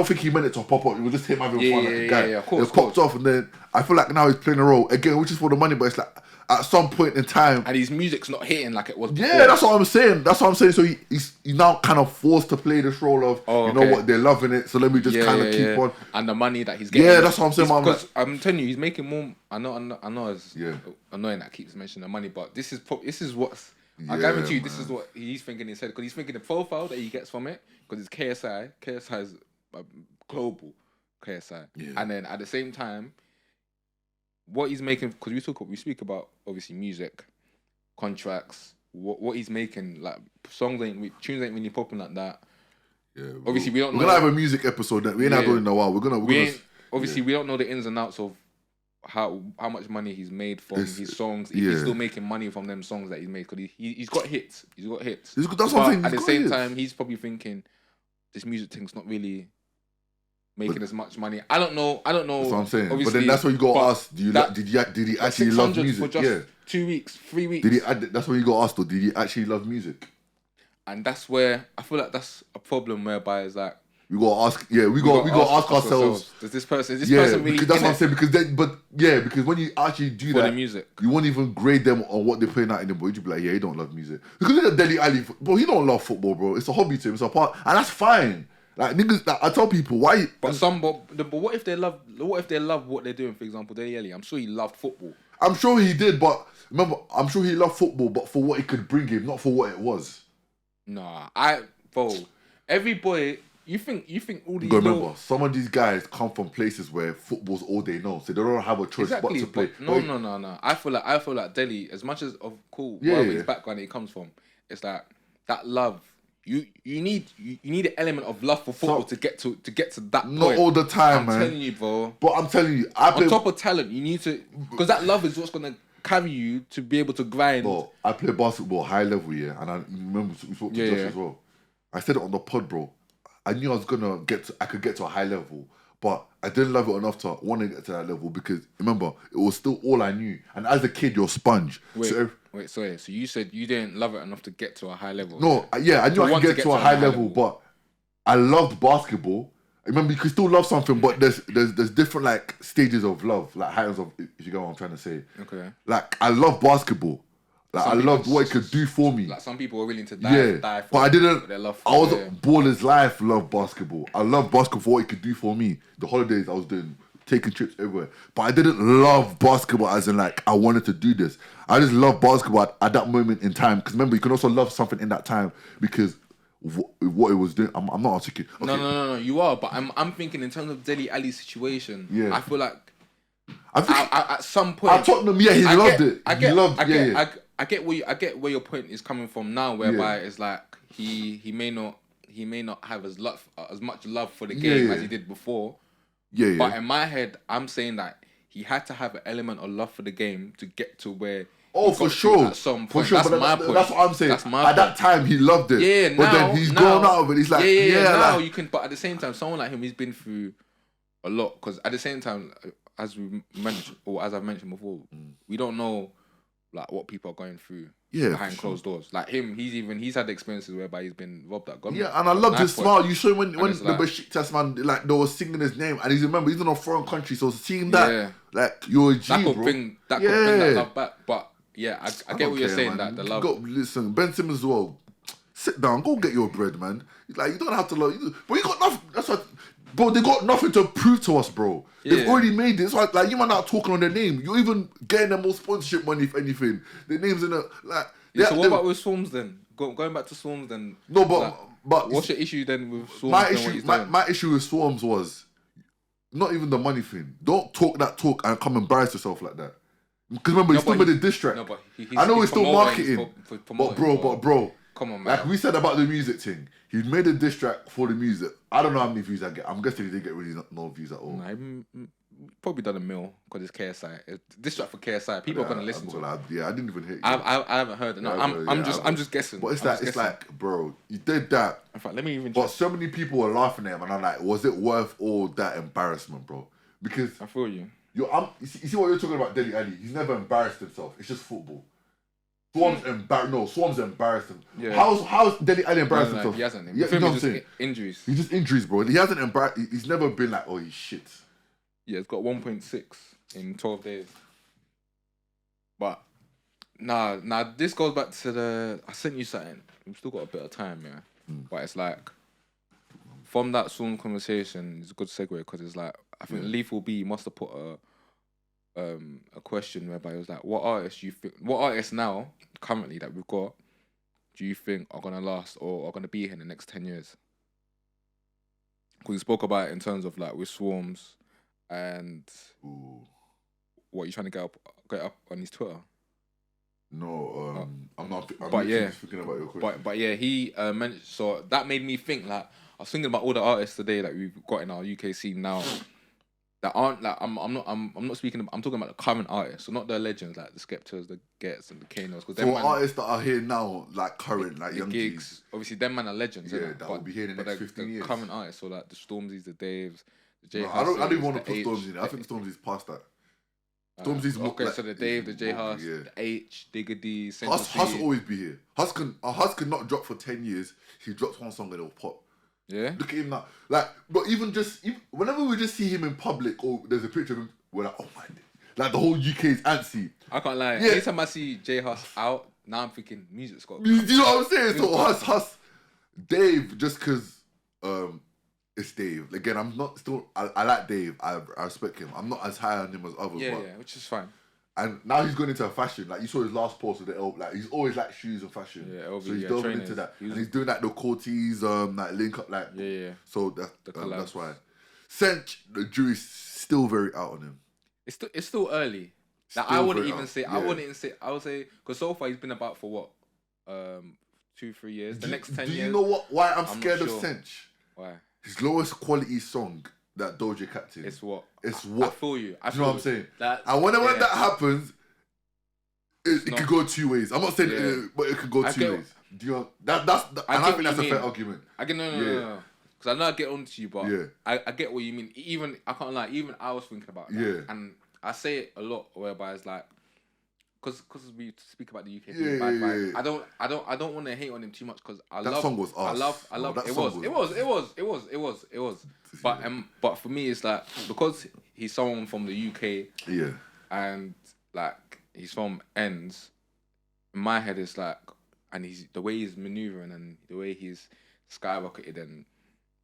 think he meant it to pop up. It was just him having fun like a guy. Yeah, of course, it popped off, and then I feel like now he's playing a role again, which is for the money, but it's like. At some point in time, and his music's not hitting like it was before. Yeah, that's what I'm saying. So he's now kind of forced to play this role of you know what, they're loving it, so let me just kind of keep on. And the money that he's getting. Yeah, that's what I'm saying. Because I'm telling you, he's making more. I know it's annoying that keeps mentioning the money, but this is what's. I guarantee you, this is what he's thinking in his head because he's thinking the profile that he gets from it because it's KSI. KSI is global KSI, and then at the same time. What he's making, because we speak about obviously music, contracts, what he's making, like tunes ain't really popping like that. Yeah, obviously we don't. We're gonna have a music episode that we ain't had one in a while. We don't know the ins and outs of how much money he's made from his songs. If he's still making money from them songs that he's made, because he's got hits. That's what I'm saying. At the same time, he's probably thinking this music thing's not really. Making as much money. I don't know. That's what I'm saying. But then that's what you got to ask. Did he actually love music? For just 2 weeks, 3 weeks. That's what you got to ask though. Did he actually love music? And that's where I feel like that's a problem. Whereby it's like we got to ask. Yeah, we got to ask ourselves. Does this person really? Because that's what I'm saying. Because when you actually do for that, the music, you won't even grade them on what they're playing out in the boy. You'd be like, yeah, he don't love music. Because look at Dele Alli, bro. He don't love football, bro. It's a hobby to him. It's a part, and that's fine. Like niggas, like, I tell people why. But what if they love what they're doing? For example, Dele Alli, I'm sure he loved football. I'm sure he did, but remember, I'm sure he loved football, but for what it could bring him, not for what it was. Nah, every boy. You think all these. Remember, some of these guys come from places where football's all they know, so they don't have a choice but to play. No. I feel like Dele, as much as wherever his background he comes from, it's like that love. You need an element of love for football to get to that point. Not all the time, man. I'm telling you, bro. But I'm telling you, on top of talent, you need to, because that love is what's gonna carry you to be able to grind. Bro, I play basketball high level, and I remember we spoke to Josh as well. I said it on the pod, bro. I knew I could get to a high level, but I didn't love it enough to want to get to that level because remember, it was still all I knew. And as a kid, you're a sponge. So you said you didn't love it enough to get to a high level. No, I knew I could get to a high level, but I loved basketball. Remember, you can still love something, but there's different like stages of love, like heights of, if you get what I'm trying to say. Okay. Like I love basketball. Like I loved what it could do for me. Like some people were willing to die for but I didn't. Their love I was baller's life. Love basketball. I love basketball for what it could do for me. The holidays I was doing, taking trips everywhere. But I didn't love basketball as in like I wanted to do this. I just love basketball at that moment in time. Because remember, you can also love something in that time because what it was doing. I'm not articulating. Okay. No. You are, but I'm thinking in terms of Dele Alli's situation. Yeah. I feel like at some point at Tottenham, he loved it. I get where your point is coming from now, whereby it's like he may not have as much love for the game as he did before. But in my head, I'm saying that he had to have an element of love for the game to get to where. Oh, for sure. At some point. That's my point. That's what I'm saying. At that time, he loved it. Yeah, but then he's grown out of it. He's like, now you can. But at the same time, someone like him, he's been through a lot. Because at the same time, as we mentioned, or as I've mentioned before, we don't know like what people are going through behind closed doors. Like him, he's had experiences whereby he's been robbed at government. Yeah, and I loved his smile. You saw when the Besiktas man, like they were singing his name, and he's in a foreign country, so seeing that, like you're a G, that could bro. Bring that love back, but. Yeah, I get what you're saying, man. That the love. Listen, Ben Simmons as well. Sit down, go get your bread, man. Like you don't have to love, but you got nothing. That's what, bro. They got nothing to prove to us, bro. They've already made it. It's like you might not talking on their name. You're even getting them more sponsorship money, if anything. Their names in it, like. So what about with Swarmz then? Going back to Swarmz then. No, but what's your issue then with Swarmz? My issue with Swarmz was not even the money thing. Don't talk that talk and come embarrass yourself like that. Because remember, he still made a diss track. I know he's still marketing. But bro. Come on, man. Like we said about the music thing, he made a diss track for the music. I don't know how many views I get. I'm guessing he didn't get really no views at all. Probably done a mil because it's KSI. Diss track for KSI. People are gonna listen to it. I didn't even hit it. I haven't heard it. No, I'm just guessing. But it's like, bro, you did that. In fact, let me even. But so many people were laughing at him, and I'm like, was it worth all that embarrassment, bro? Because I feel you. You see what you're talking about, Dele Alli? He's never embarrassed himself. It's just football. Swarmz embarrassed him. Yeah. How's Dele Alli embarrassed himself? He hasn't. You know what I'm saying? Injuries. He's just injuries, bro. He hasn't embarrassed. He's never been like, oh, he's shit. Yeah, it's got 1.6 in 12 days. But nah, this goes back to I sent you something. We've still got a bit of time, yeah. But it's like from that Swarmz conversation, it's a good segue because it's like I think Lethal B must have put a question whereby it was like, what artists now currently that we've got do you think are gonna last or are gonna be here in the next 10 years? Because we spoke about it in terms of like with Swarmz and what you trying to get up on his Twitter. No, I'm not. I'm just thinking about your question. But yeah, he mentioned. So that made me think. Like I was thinking about all the artists today that we've got in our UK scene now that aren't like I'm not speaking. I'm talking about the current artists, so not the legends like the Skeptors, the Gets, and the Kanos. So artists that are here now, like current, like young gigs. Obviously, them man are legends. Yeah, that will be here in the next 15 years. Current artists, so like the Stormzys, the Daves, the J. I don't even want to put Stormzy in. I think Stormzy's past that. Stormzy's okay, like, so the Dave, the J Huss, the H, Digger D, Huss will always be here. Huss can not drop for 10 years. He drops one song and it'll pop. Yeah. Look at him now. Like, but even whenever we just see him in public or there's a picture of him, we're like, oh my, like the whole UK is antsy. I can't lie. Yeah. Anytime I see J Huss out, now I'm thinking music's got. Do you know what I'm saying? So Huss, Dave, just because it's Dave. Again, I'm not still. I like Dave. I respect him. I'm not as high on him as others. Yeah, which is fine. And now he's going into fashion. Like you saw his last post with the LV. Like he's always like shoes and fashion. Yeah, LV, so he's delving into that. And he's doing like the Cortez, like link up, like So that's why. Sench, the jury's still very out on him. It's still early. Like I wouldn't even say. I would say because so far he's been about for what, 2-3 years. The next 10 years. Do you know why I'm scared of Sench? Why? His lowest quality song, that Doja Cat thing. It's what? I feel you. Do you know what I'm saying? And whenever that happens, it could go two ways. I'm not saying it, but it could go two ways. Do you know? I think that's a fair argument. No. Because I know I get on to you, but I get what you mean. Even I can't lie. Even I was thinking about that. Yeah. And I say it a lot, whereby it's like, because we speak about the UK. I don't want to hate on him too much because that song was us. I love. It was. But for me, it's like because he's someone from the UK. Yeah. And like he's from Ends. In my head, it's like, and the way he's maneuvering and the way he's skyrocketed and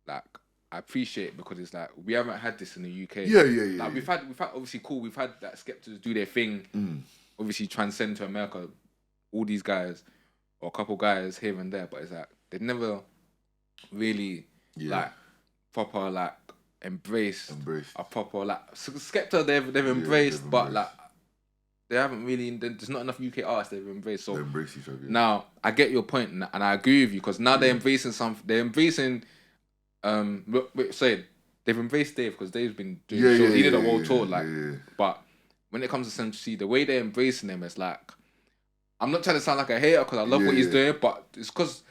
like I appreciate it because it's like we haven't had this in the UK. Yeah. Like we've had obviously cool. We've had that Skeptors do their thing. Obviously transcend to America. All these guys or a couple guys here and there, but it's like they've never really like proper like embraced. A proper like Skepta they've embraced, but like they haven't really. There's not enough UK artists they've embraced. So they embrace each other. Yeah. Now I get your point, and I agree with you because now they're embracing They're embracing. They've embraced Dave because Dave's been doing shows. He did a world tour, but when it comes to Central C, the way they're embracing him is like, I'm not trying to sound like a hater because I love what he's doing, but it's because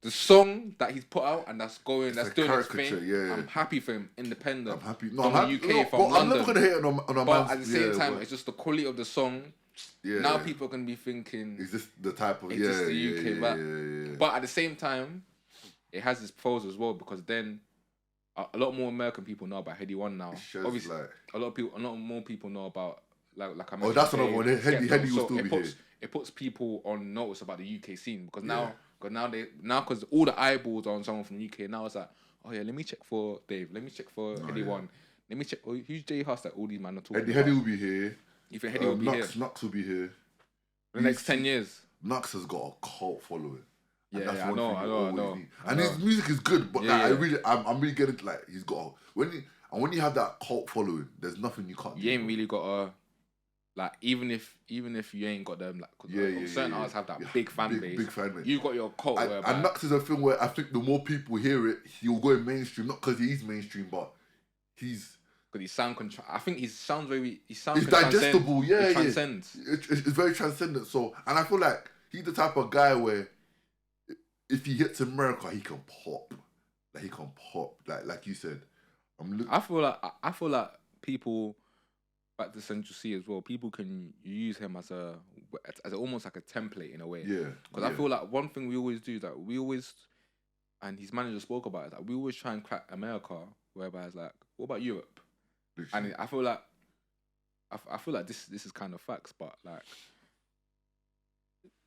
the song that he's put out and that's doing its thing. I'm happy for him, independent. I'm happy. No, I'm UK from London. I'm never gonna hate on a but at the same time, it's just the quality of the song. Yeah. Now people are gonna be thinking, is this the type of? Is this the UK rap? But at the same time, it has its pros as well because then a lot more American people know about Heady One now. Obviously, a lot more people know about like I mentioned. Oh, that's another one. Heady will still be here. It puts people on notice about the UK scene because because all the eyeballs are on someone from the UK. Now it's like, oh yeah, let me check for Dave. Let me check for Heady One. Let me check. Oh, who's J Hus that all these men are talking about? Heady will be here. You think Heady will be here? Nux will be here. The next 10 years. Nux has got a cult following. And I know. And his music is good, but I'm really getting like he's got when you have that cult following, there's nothing you can't do. You ain't really got a like even if you ain't got them like certain artists have that big fan base. Big fan base. You got your cult. And Nux is a thing where I think the more people hear it, he'll go mainstream. Not because he's mainstream, but he's. Because I think he sounds very. It's digestible, it transcends. It's very transcendent. So, and I feel like he's the type of guy where if he hits America, he can pop. Like you said. I feel like people back to Central C as well. People can use him as almost like a template in a way. Yeah. Because I feel like one thing we always do that and his manager spoke about it, that we always try and crack America, whereby it's like, what about Europe? Literally. And I feel like this is kind of facts, but like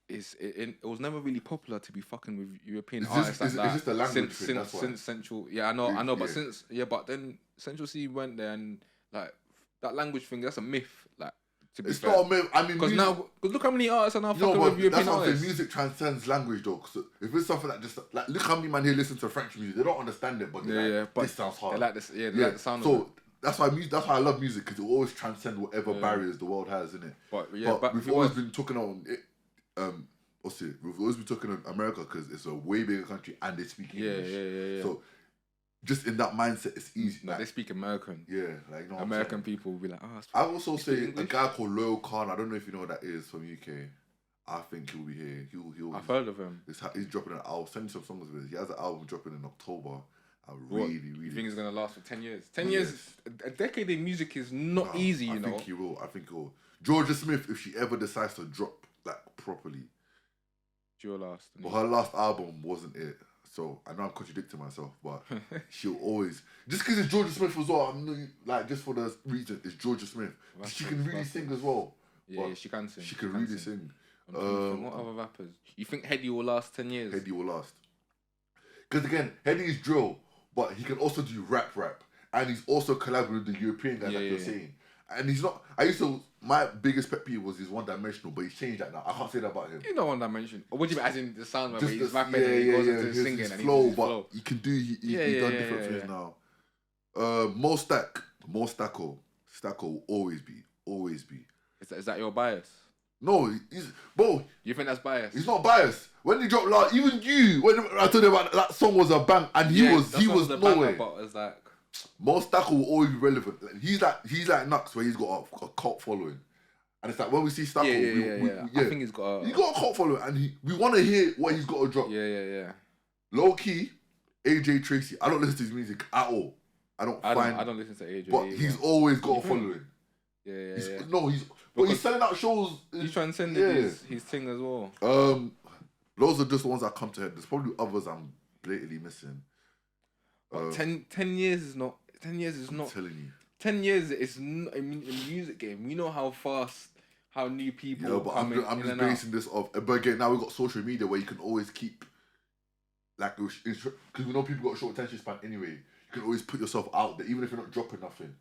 it was never really popular to be fucking with European artists like that. It's just a language thing, since Central. Yeah, I know, but but then Central C went there and like that language thing. That's a myth. Like it's not a myth. I mean, because look how many artists are now fucking with European artists. Music transcends language though. So if it's something that just like look how many man here listen to French music, they don't understand it, but but this sounds hard. They like this. Yeah, they like the sound of it. That's why I love music because it will always transcend whatever barriers the world has, innit? But we've always been talking on it. We've always been talking on America because it's a way bigger country and they speak English. Yeah. So just in that mindset, it's easy. No, they speak American. Yeah, like American people will be like, oh. I also say English? A guy called Loyal Khan. I don't know if you know what that is from UK. I think he'll be here. I've heard of him. He's dropping an album. Send me some songs of it. He has an album dropping in October. I really. You think it's gonna last for 10 years? 10 years, a decade in music is not easy. I think he will. Georgia Smith, if she ever decides to drop like properly, she'll last. But her last album wasn't it. So I know I'm contradicting myself, but she'll always just because it's Georgia Smith as well. I'm like just for the reason it's Georgia Smith. She can really sing as well. Yeah, she can sing. She can really sing. What other rappers? You think Heady will last 10 years? Heady will last. Because again, Heady is drill. But he can also do rap. And he's also collaborating with the European guys you're saying. And he's not... My biggest pet peeve was he's one-dimensional, but he's changed that now. I can't say that about him. He's not one-dimensional. Or what do you mean, as in the sound where he's rapping and he goes into singing and he's flow. He can do... He's done different things now. Mo Stacko will always be. Is that your bias? No, bro. You think that's bias? He's not biased. When he dropped last, even you, when I told you about that song was a bang, and he was nowhere. But it's like Mo Stacko will always be relevant. He's like Nux, where he's got a cult following, and it's like when we see Stacko, I think he's got a cult following, and we want to hear what he's got to drop. Yeah. Low key, AJ Tracy. I don't listen to his music at all. I don't listen to AJ. But he's always got a following. He's selling out shows. He's transcended his thing as well. Those are just the ones that come to head. There's probably others I'm blatantly missing. 10 years is not. 10 years is not. I'm telling you. 10 years is not, in the music game. We know how fast, how new people come in. I'm just basing this off. But again, now we've got social media where you can always keep, like, because we know people got a short attention span anyway. You can always put yourself out there, even if you're not dropping nothing.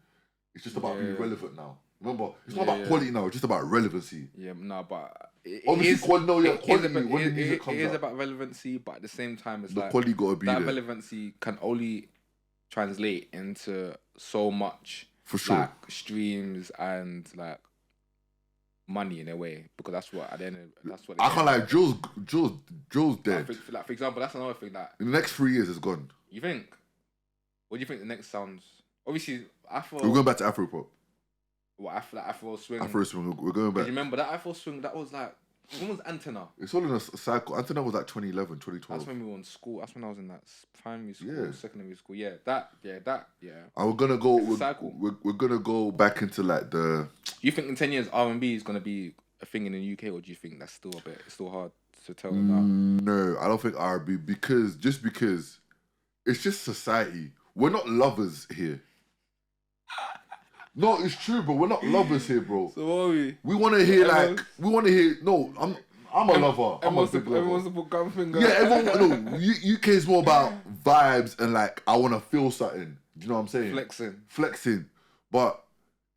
It's just about being relevant now. Remember, it's not about quality now. It's just about relevancy. Yeah, no, but obviously quality. It is about relevancy, but at the same time, it's the like quality gotta be that there. relevancy can only translate into so much, for sure, like streams and like money in a way, because that's what at the end. That's what I can't like Joe's dead. For example, that's another thing that in the next 3 years it's gone. You think? What do you think the next sounds? Obviously, Afro. We're going back to Afro pop. What Afro swing? Afro swing. We're going back. Do you remember that Afro swing? That was like, when was Antenna? It's all in a cycle. Antenna was like 2011, 2012. That's when we were in school. That's when I was in that primary school, secondary school. Yeah, that. And we're gonna go. We're gonna go back into like the. You think in 10 years R&B is gonna be a thing in the UK, or do you think that's still it's still hard to tell now? No, I don't think R&B because it's just society. We're not lovers here. No, it's true, bro. We're not lovers here, bro. So what are we? We want to hear No, I'm a lover. I'm a big lover. Everyone's a gun finger. Yeah, everyone. No, UK is more about vibes and like I want to feel something. Do you know what I'm saying? Flexing. But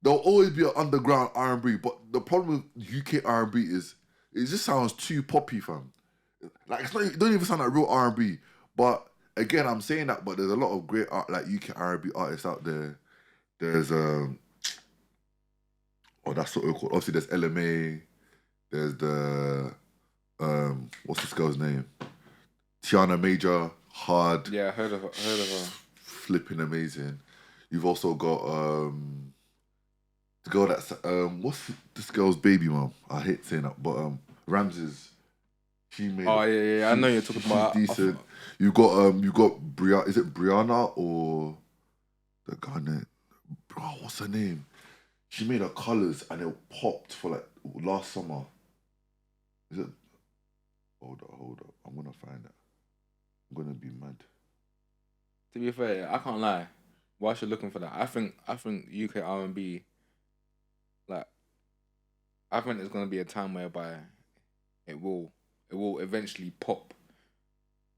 there'll always be an underground R&B. But the problem with UK R&B is it just sounds too poppy, fam. Like it don't even sound like real R&B. But again, I'm saying that. But there's a lot of great like UK R&B artists out there. There's that's what we're called. Obviously, there's LMA. There's the what's this girl's name? Tiana Major, Hard. Yeah, heard of her. Flipping amazing. You've also got the girl that's what's this girl's baby mom? I hate saying that, but Ramses. She made. Oh yeah. I know you're talking about. Decent. You got Brianna. Is it Brianna or the guy name? Bro, what's her name? She made her colours and it popped for like last summer. Is it? Hold up. I'm gonna find that. I'm gonna be mad. To be fair, I can't lie. Whilst you're looking for that, I think UK R&B, like, I think there's gonna be a time whereby it will eventually pop,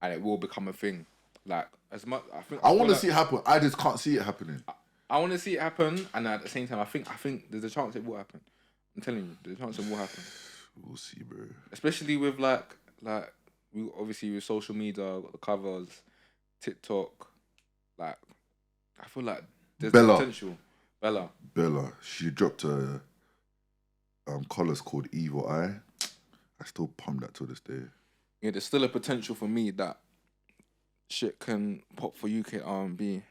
and it will become a thing. Like as much, I want to see it happen. I just can't see it happening. I want to see it happen, and at the same time, I think there's a chance it will happen. I'm telling you, there's a chance it will happen. We'll see, bro. Especially with like we obviously with social media, got the covers, TikTok. Like, I feel like there's potential. Bella, she dropped a colours called Evil Eye. I still pump that to this day. Yeah, there's still a potential for me that shit can pop for UK R&B,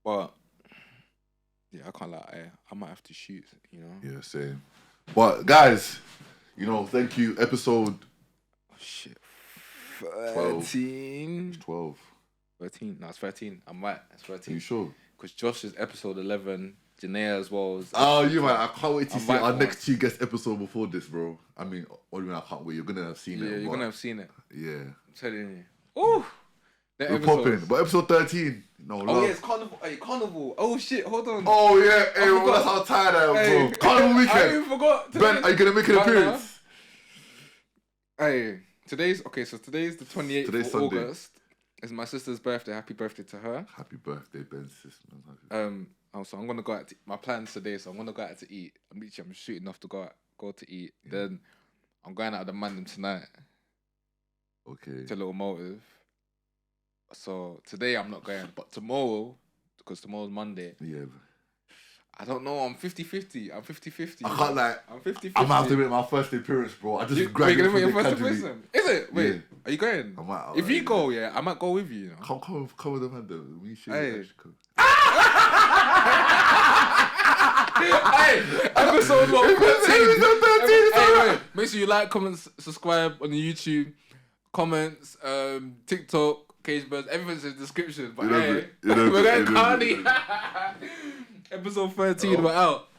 but. Yeah, I can't lie. I might have to shoot, you know? Yeah, same. But, guys, thank you. Episode... Oh, shit. 13? It's 12. 13? No, it's 13. I'm right. It's 13. Are you sure? Because Josh is episode 11. Janaea as well. You man, I can't wait to see our next 2 guest episode before this, bro. I mean, what do you mean I can't wait? You're going to have seen it. Yeah, you're going to have seen it. Yeah. I'm telling you. Ooh! We're popping. But episode 13. No, love. Yeah, it's Carnival. Hey, Carnival. Oh, shit, hold on. Oh, yeah. Hey, well, that's how tired I am, bro. Carnival weekend. I even forgot. Ben, are you going to make an appearance? Hey, today's the 28th Today's of Sunday. August. It's my sister's birthday. Happy birthday to her. Happy birthday, Ben's sister. So I'm going to go out my plans today, so I'm going to go out to eat. I'm shooting off to go to eat. Yeah. Then I'm going out of the Mandem tonight. Okay. To a little motive. So today I'm not going, but tomorrow, because tomorrow's Monday. Yeah. I don't know. I'm 50-50. I'm 50-50. I can't like. I'm 50-50. I'm gonna have to make my first appearance, bro. I just graduated from the academy. Is it? Wait, are you going? I might. If you go, I might go with you. You know? Come with the man though. We should. Hey, episode 13. Hey, make sure you like, comment, subscribe on the YouTube, comments, TikTok. Cage Birds, everything's in the description. But we're going Carney. Episode 13, we're out.